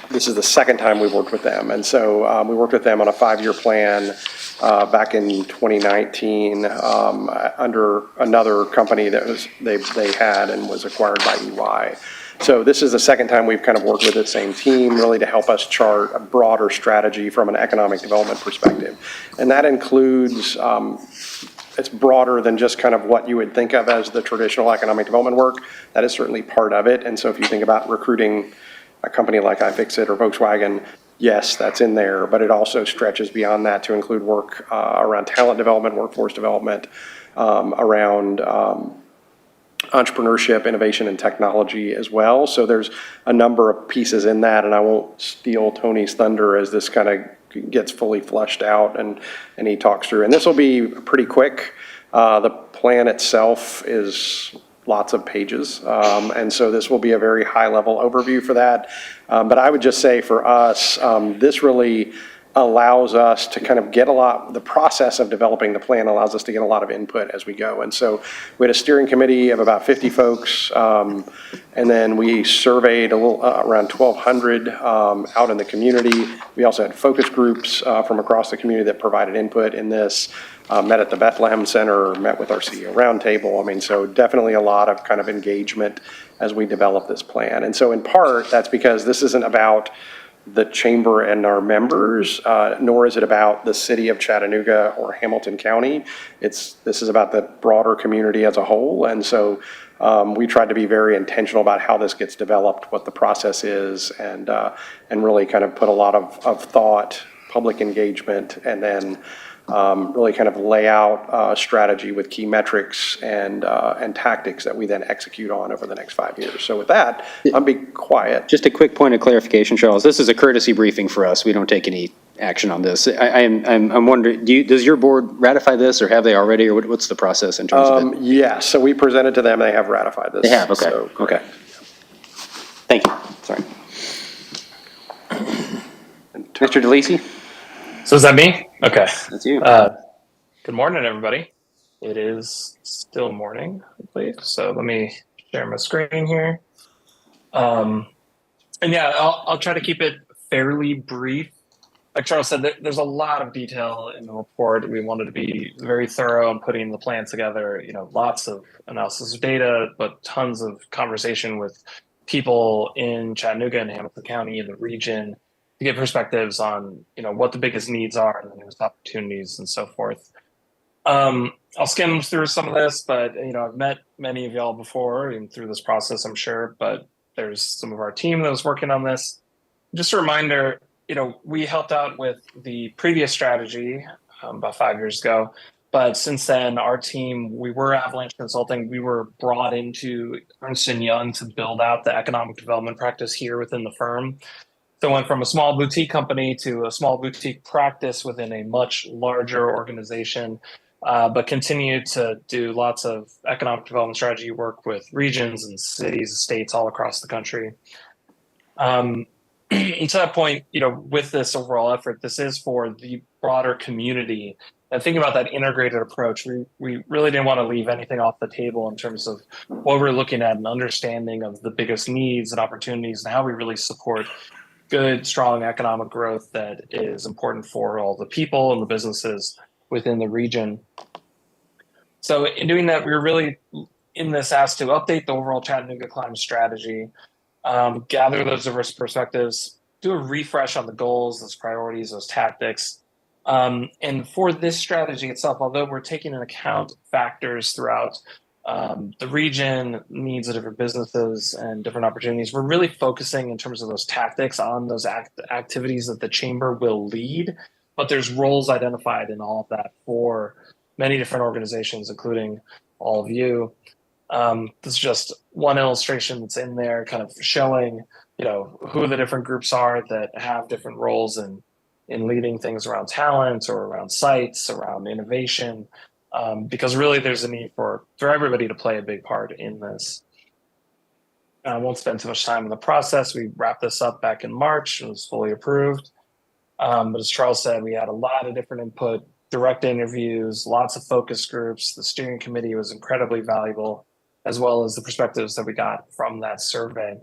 [SPEAKER 14] This is the second time we've worked with them. And so we worked with them on a 5-year plan back in 2019 under another company that they had and was acquired by EY. So this is the second time we've kind of worked with the same team, really to help us chart a broader strategy from an economic development perspective. And that includes, it's broader than just kind of what you would think of as the traditional economic development work. That is certainly part of it. And so if you think about recruiting a company like iFixit or Volkswagen, yes, that's in there, but it also stretches beyond that to include work around talent development, workforce development, around entrepreneurship, innovation, and technology as well. So there's a number of pieces in that, and I won't steal Tony's thunder as this kind of gets fully fleshed out and he talks through. And this will be pretty quick. The plan itself is lots of pages, and so this will be a very high-level overview for that. But I would just say for us, this really allows us to kind of get the process of developing the plan allows us to get a lot of input as we go. And so we had a steering committee of about 50 folks, and then we surveyed a little around 1,200 out in the community. We also had focus groups from across the community that provided input in this, met at the Bethlehem Center, met with our CEO roundtable. I mean, so definitely a lot of kind of engagement as we develop this plan. And so in part, that's because this isn't about the chamber and our members, nor is it about the city of Chattanooga or Hamilton County. This is about the broader community as a whole. And so we tried to be very intentional about how this gets developed, what the process is, and really kind of put a lot of thought, public engagement, and then really kind of lay out a strategy with key metrics and tactics that we then execute on over the next 5 years. So with that, I'll be quiet.
[SPEAKER 2] Just a quick point of clarification, Charles. This is a courtesy briefing for us. We don't take any action on this. I'm wondering, does your board ratify this, or have they already, or what's the process in terms of it?
[SPEAKER 14] Yes, so we presented to them, they have ratified this.
[SPEAKER 2] They have, okay,
[SPEAKER 14] So,
[SPEAKER 2] okay. Thank you, sorry. Mr. DeLisi?
[SPEAKER 15] So is that me? Okay.
[SPEAKER 2] That's you.
[SPEAKER 15] Good morning, everybody. It is still morning, I believe. So let me share my screen here. And yeah, I'll try to keep it fairly brief. Like Charles said, there's a lot of detail in the report. We wanted to be very thorough in putting the plan together. You know, lots of analysis of data, but tons of conversation with people in Chattanooga and Hamilton County in the region to get perspectives on, you know, what the biggest needs are and the newest opportunities and so forth. I'll skim through some of this, but, you know, I've met many of y'all before and through this process, I'm sure, but there's some of our team that was working on this. Just a reminder, you know, we helped out with the previous strategy about 5 years ago, but since then, our team, we were Avalanche Consulting. We were brought into Ernst & Young to build out the economic development practice here within the firm. So went from a small boutique company to a small boutique practice within a much larger organization, but continued to do lots of economic development strategy work with regions and cities, states all across the country. And to that point, you know, with this overall effort, this is for the broader community. And thinking about that integrated approach, we really didn't want to leave anything off the table in terms of what we're looking at and understanding of the biggest needs and opportunities and how we really support good, strong economic growth that is important for all the people and the businesses within the region. So in doing that, we were really in this asked to update the overall Chattanooga climate strategy, gather those diverse perspectives, do a refresh on the goals, those priorities, those tactics. And for this strategy itself, although we're taking into account factors throughout the region, needs of different businesses and different opportunities, we're really focusing in terms of those tactics on those activities that the chamber will lead, but there's roles identified in all of that for many different organizations, including all of you. This is just one illustration that's in there kind of showing, you know, who the different groups are that have different roles in leading things around talent or around sites, around innovation. Because really there's a need for everybody to play a big part in this. I won't spend too much time in the process. We wrapped this up back in March. It was fully approved. But as Charles said, we had a lot of different input, direct interviews, lots of focus groups. The steering committee was incredibly valuable, as well as the perspectives that we got from that survey.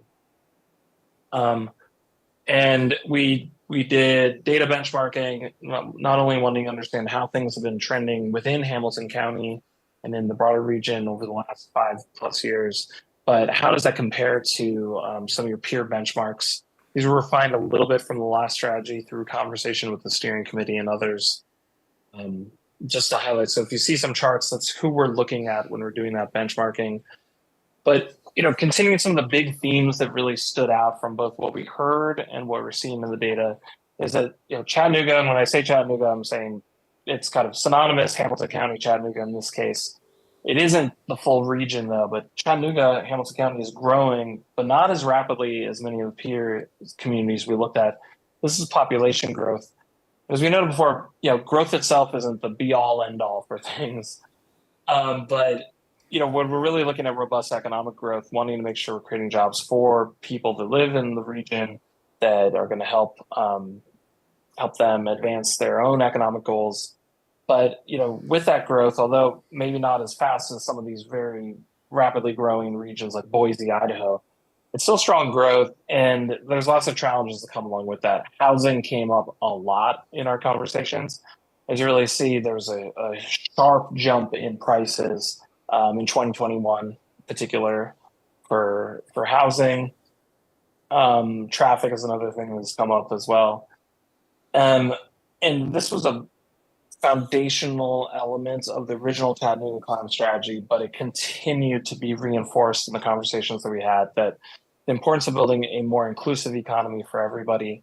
[SPEAKER 15] And we did data benchmarking, not only wanting to understand how things have been trending within Hamilton County and in the broader region over the last 5+ years, but how does that compare to some of your peer benchmarks? These were refined a little bit from the last strategy through conversation with the steering committee and others. Just to highlight, so if you see some charts, that's who we're looking at when we're doing that benchmarking. But continuing some of the big themes that really stood out from both what we heard and what we're seeing in the data is that Chattanooga, and when I say Chattanooga, I'm saying it's kind of synonymous, Hamilton County, Chattanooga in this case. It isn't the full region though, but Chattanooga, Hamilton County is growing, but not as rapidly as many of the peer communities we looked at. This is population growth. As we noted before, growth itself isn't the be-all, end-all for things. But when we're really looking at robust economic growth, wanting to make sure we're creating jobs for people that live in the region that are going to help them advance their own economic goals. But with that growth, although maybe not as fast as some of these very rapidly growing regions like Boise, Idaho, it's still strong growth, and there's lots of challenges that come along with that. Housing came up a lot in our conversations. As you really see, there's a sharp jump in prices in 2021, in particular for housing. Traffic is another thing that's come up as well. And this was a foundational element of the original Chattanooga climate strategy, but it continued to be reinforced in the conversations that we had, that the importance of building a more inclusive economy for everybody.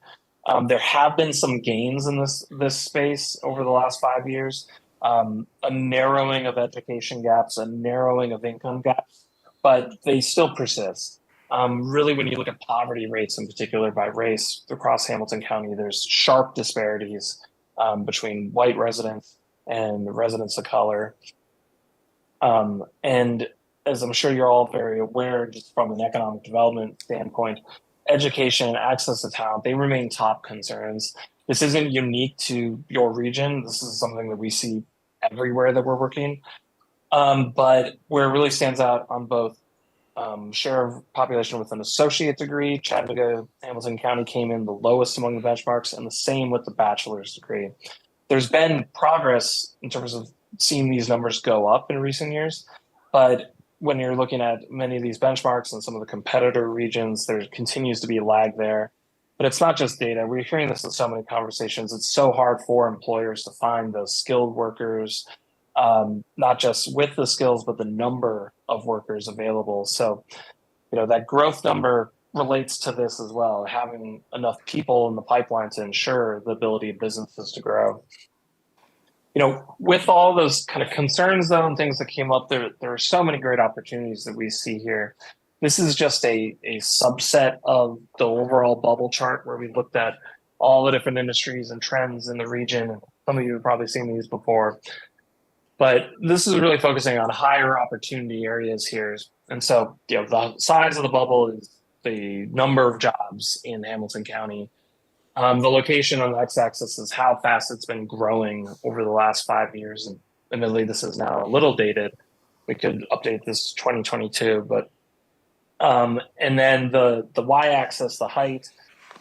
[SPEAKER 15] There have been some gains in this space over the last 5 years, a narrowing of education gaps, a narrowing of income gaps, but they still persist. Really, when you look at poverty rates in particular by race across Hamilton County, there's sharp disparities between white residents and residents of color. And as I'm sure you're all very aware, just from an economic development standpoint, education and access to talent, they remain top concerns. This isn't unique to your region. This is something that we see everywhere that we're working. But where it really stands out on both share of population with an associate degree, Chattanooga, Hamilton County came in the lowest among the benchmarks, and the same with the bachelor's degree. There's been progress in terms of seeing these numbers go up in recent years, but when you're looking at many of these benchmarks and some of the competitor regions, there continues to be a lag there. But it's not just data. We're hearing this in so many conversations. It's so hard for employers to find those skilled workers, not just with the skills, but the number of workers available. So, that growth number relates to this as well, having enough people in the pipeline to ensure the ability of businesses to grow. With all those kind of concerns, though, and things that came up, there are so many great opportunities that we see here. This is just a subset of the overall bubble chart where we looked at all the different industries and trends in the region. And some of you have probably seen these before. But this is really focusing on higher opportunity areas here. And so, the size of the bubble is the number of jobs in Hamilton County. The location on the x-axis is how fast it's been growing over the last 5 years. And admittedly, this is now a little dated. We could update this to 2022, but and then the y-axis, the height,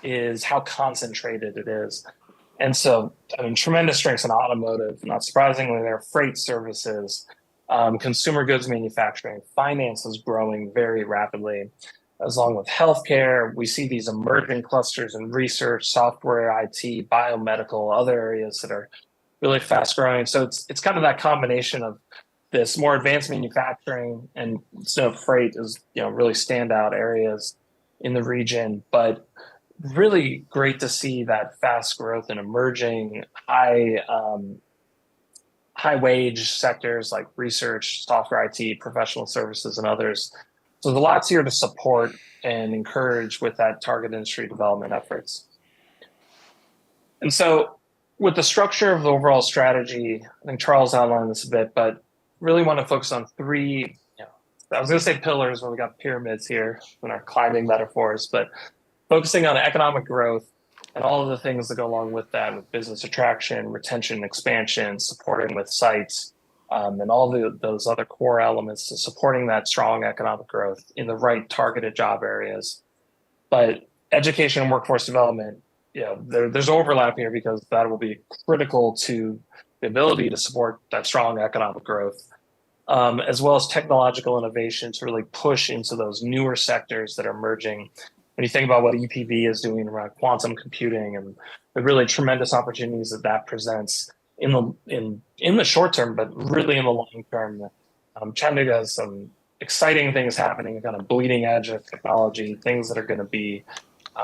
[SPEAKER 15] is how concentrated it is. And so, tremendous strengths in automotive. Not surprisingly, there are freight services, consumer goods manufacturing, finance is growing very rapidly. As long with healthcare, we see these emerging clusters in research, software, IT, biomedical, other areas that are really fast growing. So it's kind of that combination of this more advanced manufacturing and freight is really standout areas in the region, but really great to see that fast growth in emerging high wage sectors like research, software, IT, professional services, and others. So there's lots here to support and encourage with that target industry development efforts. And so with the structure of the overall strategy, I think Charles outlined this a bit, but really want to focus on three, I was going to say pillars when we got pyramids here in our climbing metaphors, but focusing on economic growth, and all of the things that go along with that, with business attraction, retention, expansion, supporting with sites, and all those other core elements to supporting that strong economic growth in the right targeted job areas. But education and workforce development, there's overlap here because that will be critical to the ability to support that strong economic growth, as well as technological innovation to really push into those newer sectors that are emerging. When you think about what EPB is doing around quantum computing and the really tremendous opportunities that presents in the short term, but really in the long term, Chattanooga has some exciting things happening, kind of bleeding edge of technology, things that are going to be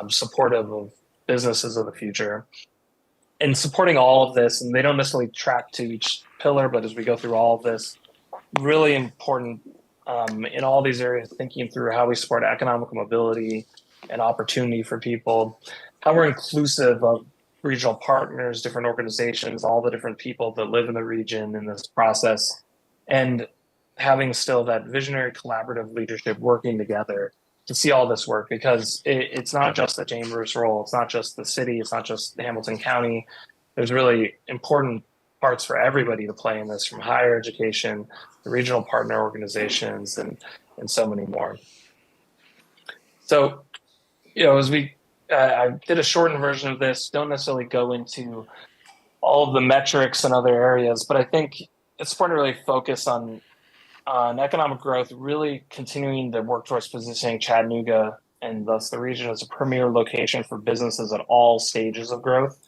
[SPEAKER 15] supportive of businesses of the future. And supporting all of this, and they don't necessarily track to each pillar, but as we go through all of this, really important in all these areas, thinking through how we support economic mobility and opportunity for people, how we're inclusive of regional partners, different organizations, all the different people that live in the region in this process, and having still that visionary collaborative leadership working together to see all this work, because it's not just the chamber's role, it's not just the city, it's not just Hamilton County. There's really important parts for everybody to play in this, from higher education, the regional partner organizations, and so many more. So, as I did a shortened version of this, don't necessarily go into all of the metrics and other areas, but I think it's important to really focus on economic growth, really continuing the work towards positioning Chattanooga and thus the region as a premier location for businesses at all stages of growth,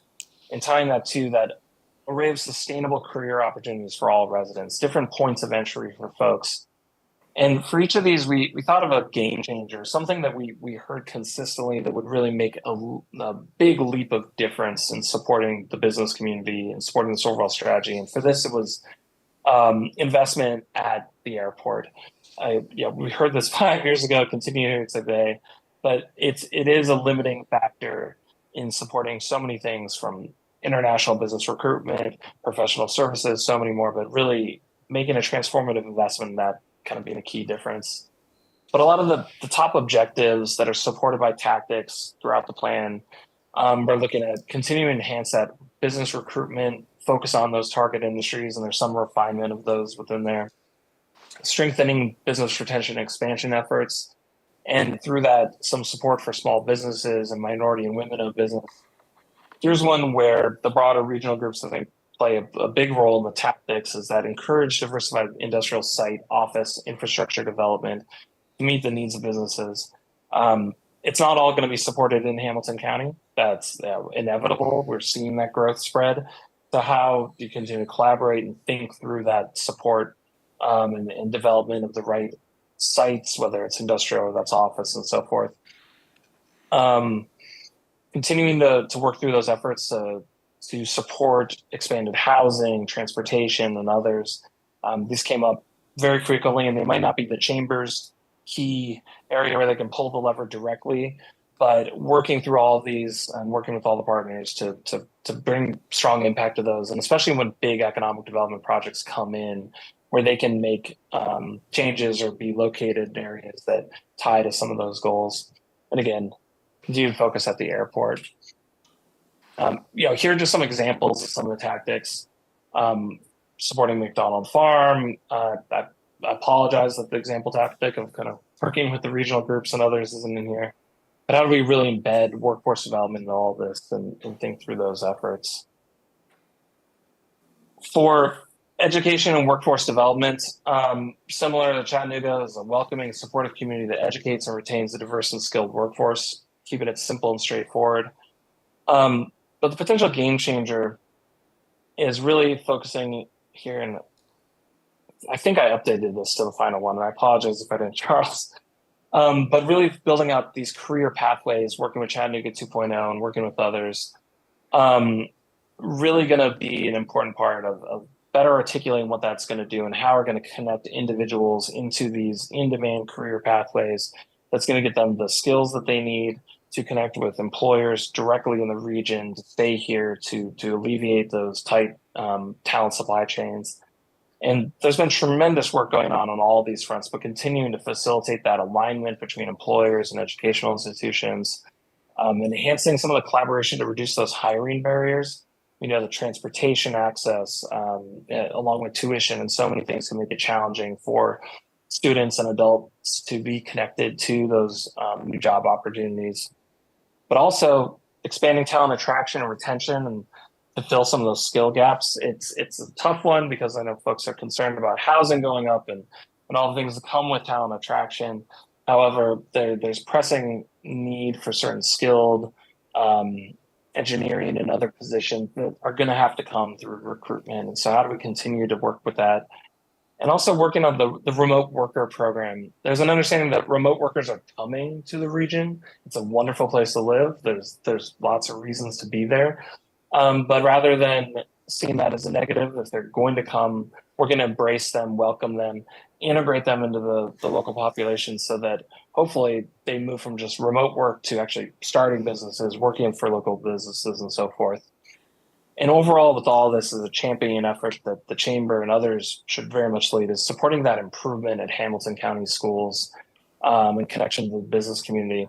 [SPEAKER 15] and tying that to that array of sustainable career opportunities for all residents, different points of entry for folks. And for each of these, we thought of a game changer, something that we heard consistently that would really make a big leap of difference in supporting the business community and supporting this overall strategy. And for this, it was investment at the airport. We heard this 5 years ago, continue to hear it today, but it is a limiting factor in supporting so many things, from international business recruitment, professional services, so many more, but really making a transformative investment in that kind of being a key difference. But a lot of the top objectives that are supported by tactics throughout the plan, we're looking at continuing to enhance that business recruitment, focus on those target industries, and there's some refinement of those within there. Strengthening business retention and expansion efforts, and through that, some support for small businesses and minority and women-owned business. Here's one where the broader regional groups, I think, play a big role in the tactics, is that encourage diversified industrial site, office, infrastructure development to meet the needs of businesses. It's not all going to be supported in Hamilton County. That's inevitable. We're seeing that growth spread. So how do you continue to collaborate and think through that support and development of the right sites, whether it's industrial or that's office and so forth. Continuing to work through those efforts to support expanded housing, transportation, and others. These came up very frequently, and they might not be the chamber's key area where they can pull the lever directly, but working through all of these and working with all the partners to bring strong impact to those, and especially when big economic development projects come in, where they can make changes or be located in areas that tie to some of those goals. And again, continue to focus at the airport. Here are just some examples of some of the tactics. Supporting McDonald Farm. I apologize that the example tactic of kind of working with the regional groups and others isn't in here. But how do we really embed workforce development in all this and think through those efforts? For education and workforce development, similar to Chattanooga, is a welcoming, supportive community that educates and retains a diverse and skilled workforce, keeping it simple and straightforward. But the potential game changer is really focusing here, and I think I updated this to the final one, and I apologize if I didn't, Charles. But really building out these career pathways, working with Chattanooga 2.0 and working with others, really going to be an important part of better articulating what that's going to do and how we're going to connect individuals into these in-demand career pathways that's going to get them the skills that they need to connect with employers directly in the region, to stay here, to alleviate those tight talent supply chains. And there's been tremendous work going on all these fronts, but continuing to facilitate that alignment between employers and educational institutions, enhancing some of the collaboration to reduce those hiring barriers. We know the transportation access, along with tuition and so many things can make it challenging for students and adults to be connected to those new job opportunities. But also expanding talent attraction and retention and to fill some of those skill gaps. It's a tough one because I know folks are concerned about housing going up and all the things that come with talent attraction. However, there's pressing need for certain skilled engineering and other positions that are going to have to come through recruitment. And so how do we continue to work with that? And also working on the remote worker program. There's an understanding that remote workers are coming to the region. It's a wonderful place to live. There's lots of reasons to be there. But rather than seeing that as a negative, if they're going to come, we're going to embrace them, welcome them, integrate them into the local population so that hopefully they move from just remote work to actually starting businesses, working for local businesses and so forth. And overall, with all this is a championing effort that the Chamber and others should very much lead is supporting that improvement at Hamilton County schools in connection to the business community.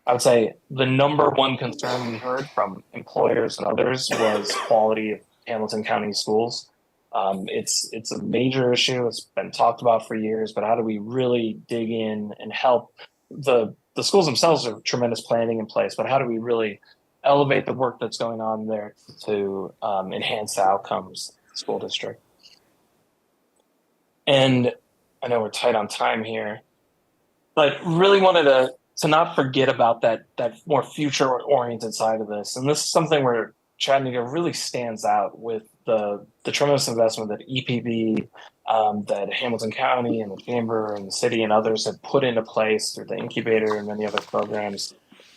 [SPEAKER 15] I would say the number one concern we heard from employers and others was quality of Hamilton County schools. It's a major issue. It's been talked about for years, but how do we really dig in and help the schools themselves have tremendous planning in place, but how do we really elevate the work that's going on there to enhance the outcomes of the school district? And I know we're tight on time here, but really wanted to not forget about that more future-oriented side of this. And this is something where Chattanooga really stands out with the tremendous investment that EPB, that Hamilton County and the Chamber and the city and others have put into place through the incubator and many other programs.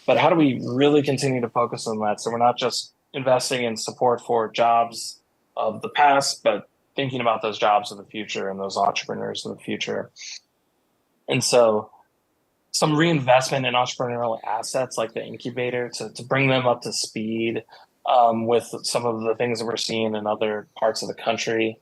[SPEAKER 15] But how do we really continue to focus on that so we're not just investing in support for jobs of the past, but thinking about those jobs of the future and those entrepreneurs of the future? And so some reinvestment in entrepreneurial assets like the incubator to bring them up to speed with some of the things that we're seeing in other parts of the country.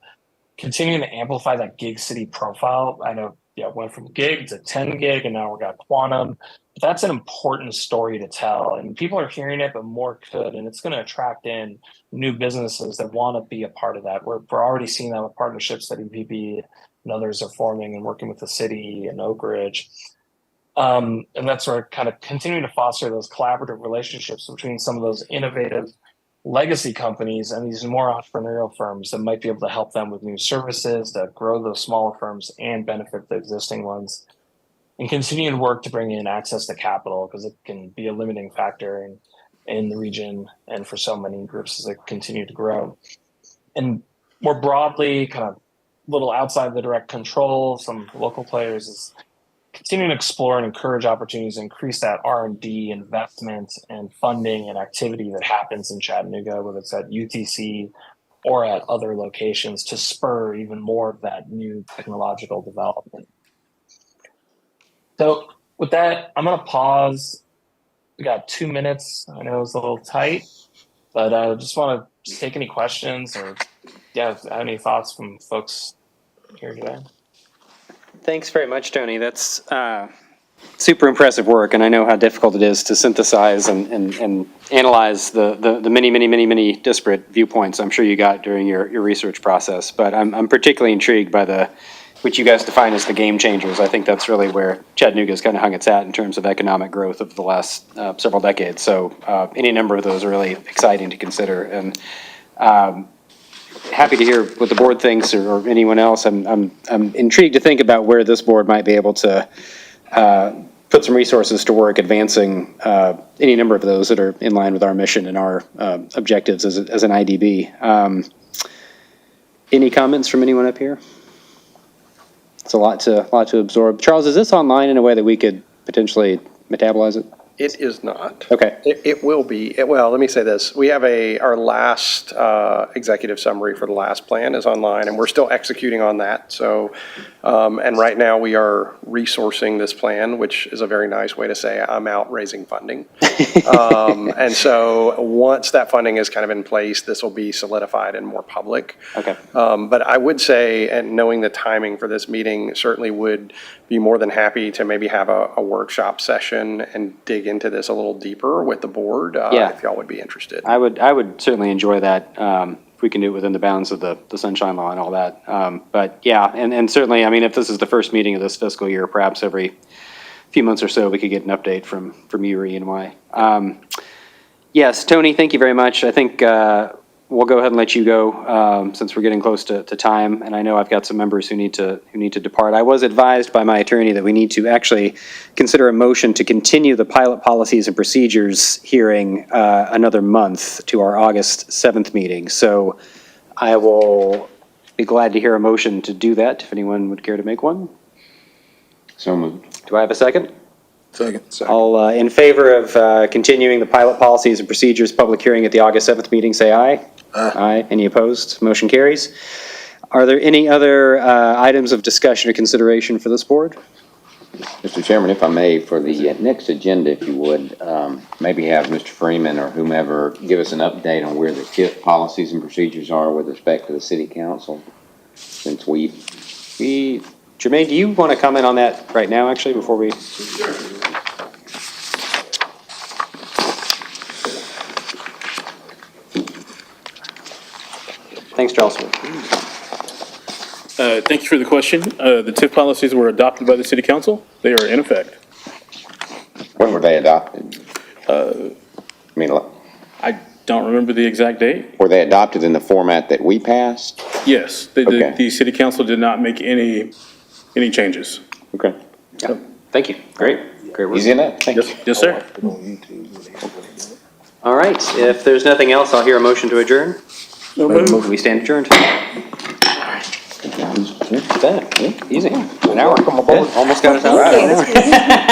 [SPEAKER 15] Continuing to amplify that gig city profile. I know it went from gig to 10 gig and now we've got quantum. But that's an important story to tell. And people are hearing it, but more could. And it's going to attract in new businesses that want to be a part of that. We're already seeing that with partnerships that EPB and others are forming and working with the city and Oak Ridge. And that's where kind of continuing to foster those collaborative relationships between some of those innovative legacy companies and these more entrepreneurial firms that might be able to help them with new services that grow those smaller firms and benefit the existing ones, and continue to work to bring in access to capital because it can be a limiting factor in the region and for so many groups as they continue to grow. And more broadly, kind of a little outside the direct control, some local players is continuing to explore and encourage opportunities to increase that R&D investment and funding and activity that happens in Chattanooga, whether it's at UTC or at other locations, to spur even more of that new technological development. So with that, I'm going to pause. We got 2 minutes. I know it's a little tight, but I just want to take any questions or have any thoughts from folks here today.
[SPEAKER 2] Thanks very much, Tony. That's super impressive work, and I know how difficult it is to synthesize and analyze the many disparate viewpoints I'm sure you got during your research process. But I'm particularly intrigued by which you guys define as the game changers. I think that's really where Chattanooga's kind of hung its hat in terms of economic growth over the last several decades. So any number of those are really exciting to consider. And happy to hear what the board thinks or anyone else. I'm intrigued to think about where this board might be able to put some resources to work advancing any number of those that are in line with our mission and our objectives as an IDB. Any comments from anyone up here? It's a lot to absorb. Charles, is this online in a way that we could potentially metabolize it?
[SPEAKER 14] It is not.
[SPEAKER 2] Okay.
[SPEAKER 14] It will be. Well, let me say this. We have our last executive summary for the last plan is online, and we're still executing on that. So And right now, we are resourcing this plan, which is a very nice way to say I'm out raising funding. And so once that funding is kind of in place, this will be solidified and more public.
[SPEAKER 2] Okay.
[SPEAKER 14] But I would say, and knowing the timing for this meeting, certainly would be more than happy to maybe have a workshop session and dig into this a little deeper with the board,
[SPEAKER 2] Yeah.
[SPEAKER 14] if y'all would be interested.
[SPEAKER 2] I would certainly enjoy that, if we can do it within the bounds of the Sunshine Law and all that. But yeah, and certainly, I mean, if this is the first meeting of this fiscal year, perhaps every few months or so, we could get an update from you or E&Y. Yes, Tony, thank you very much. I think we'll go ahead and let you go, since we're getting close to time, and I know I've got some members who need to depart. I was advised by my attorney that we need to actually consider a motion to continue the pilot policies and procedures hearing another month to our August 7th meeting. So I will be glad to hear a motion to do that, if anyone would care to make one.
[SPEAKER 8] So moved.
[SPEAKER 2] Do I have a second?
[SPEAKER 9] Second.
[SPEAKER 2] All in favor of continuing the pilot policies and procedures public hearing at the August 7th meeting, say aye. Aye. Any opposed? Motion carries. Are there any other items of discussion or consideration for this board?
[SPEAKER 8] Mr. Chairman, if I may, for the next agenda, if you would, maybe have Mr. Freeman or whomever give us an update on where the TIF policies and procedures are with respect to the city council, since
[SPEAKER 2] Jermaine, do you want to comment on that right now, actually, before we? Thanks, Charles.
[SPEAKER 10] Thank you for the question. The TIF policies were adopted by the city council. They are in effect.
[SPEAKER 8] When were they adopted?
[SPEAKER 10] I don't remember the exact date.
[SPEAKER 8] Were they adopted in the format that we passed?
[SPEAKER 10] Yes,
[SPEAKER 8] Okay.
[SPEAKER 10] the city council did not make any changes.
[SPEAKER 8] Okay.
[SPEAKER 2] Yeah. Thank you. Great work.
[SPEAKER 8] Easy enough. Thanks.
[SPEAKER 10] Yes, sir.
[SPEAKER 2] All right. If there's nothing else, I'll hear a motion to adjourn. We stand adjourned. Easy. An hour. Almost got us out.
[SPEAKER 3] Thank you.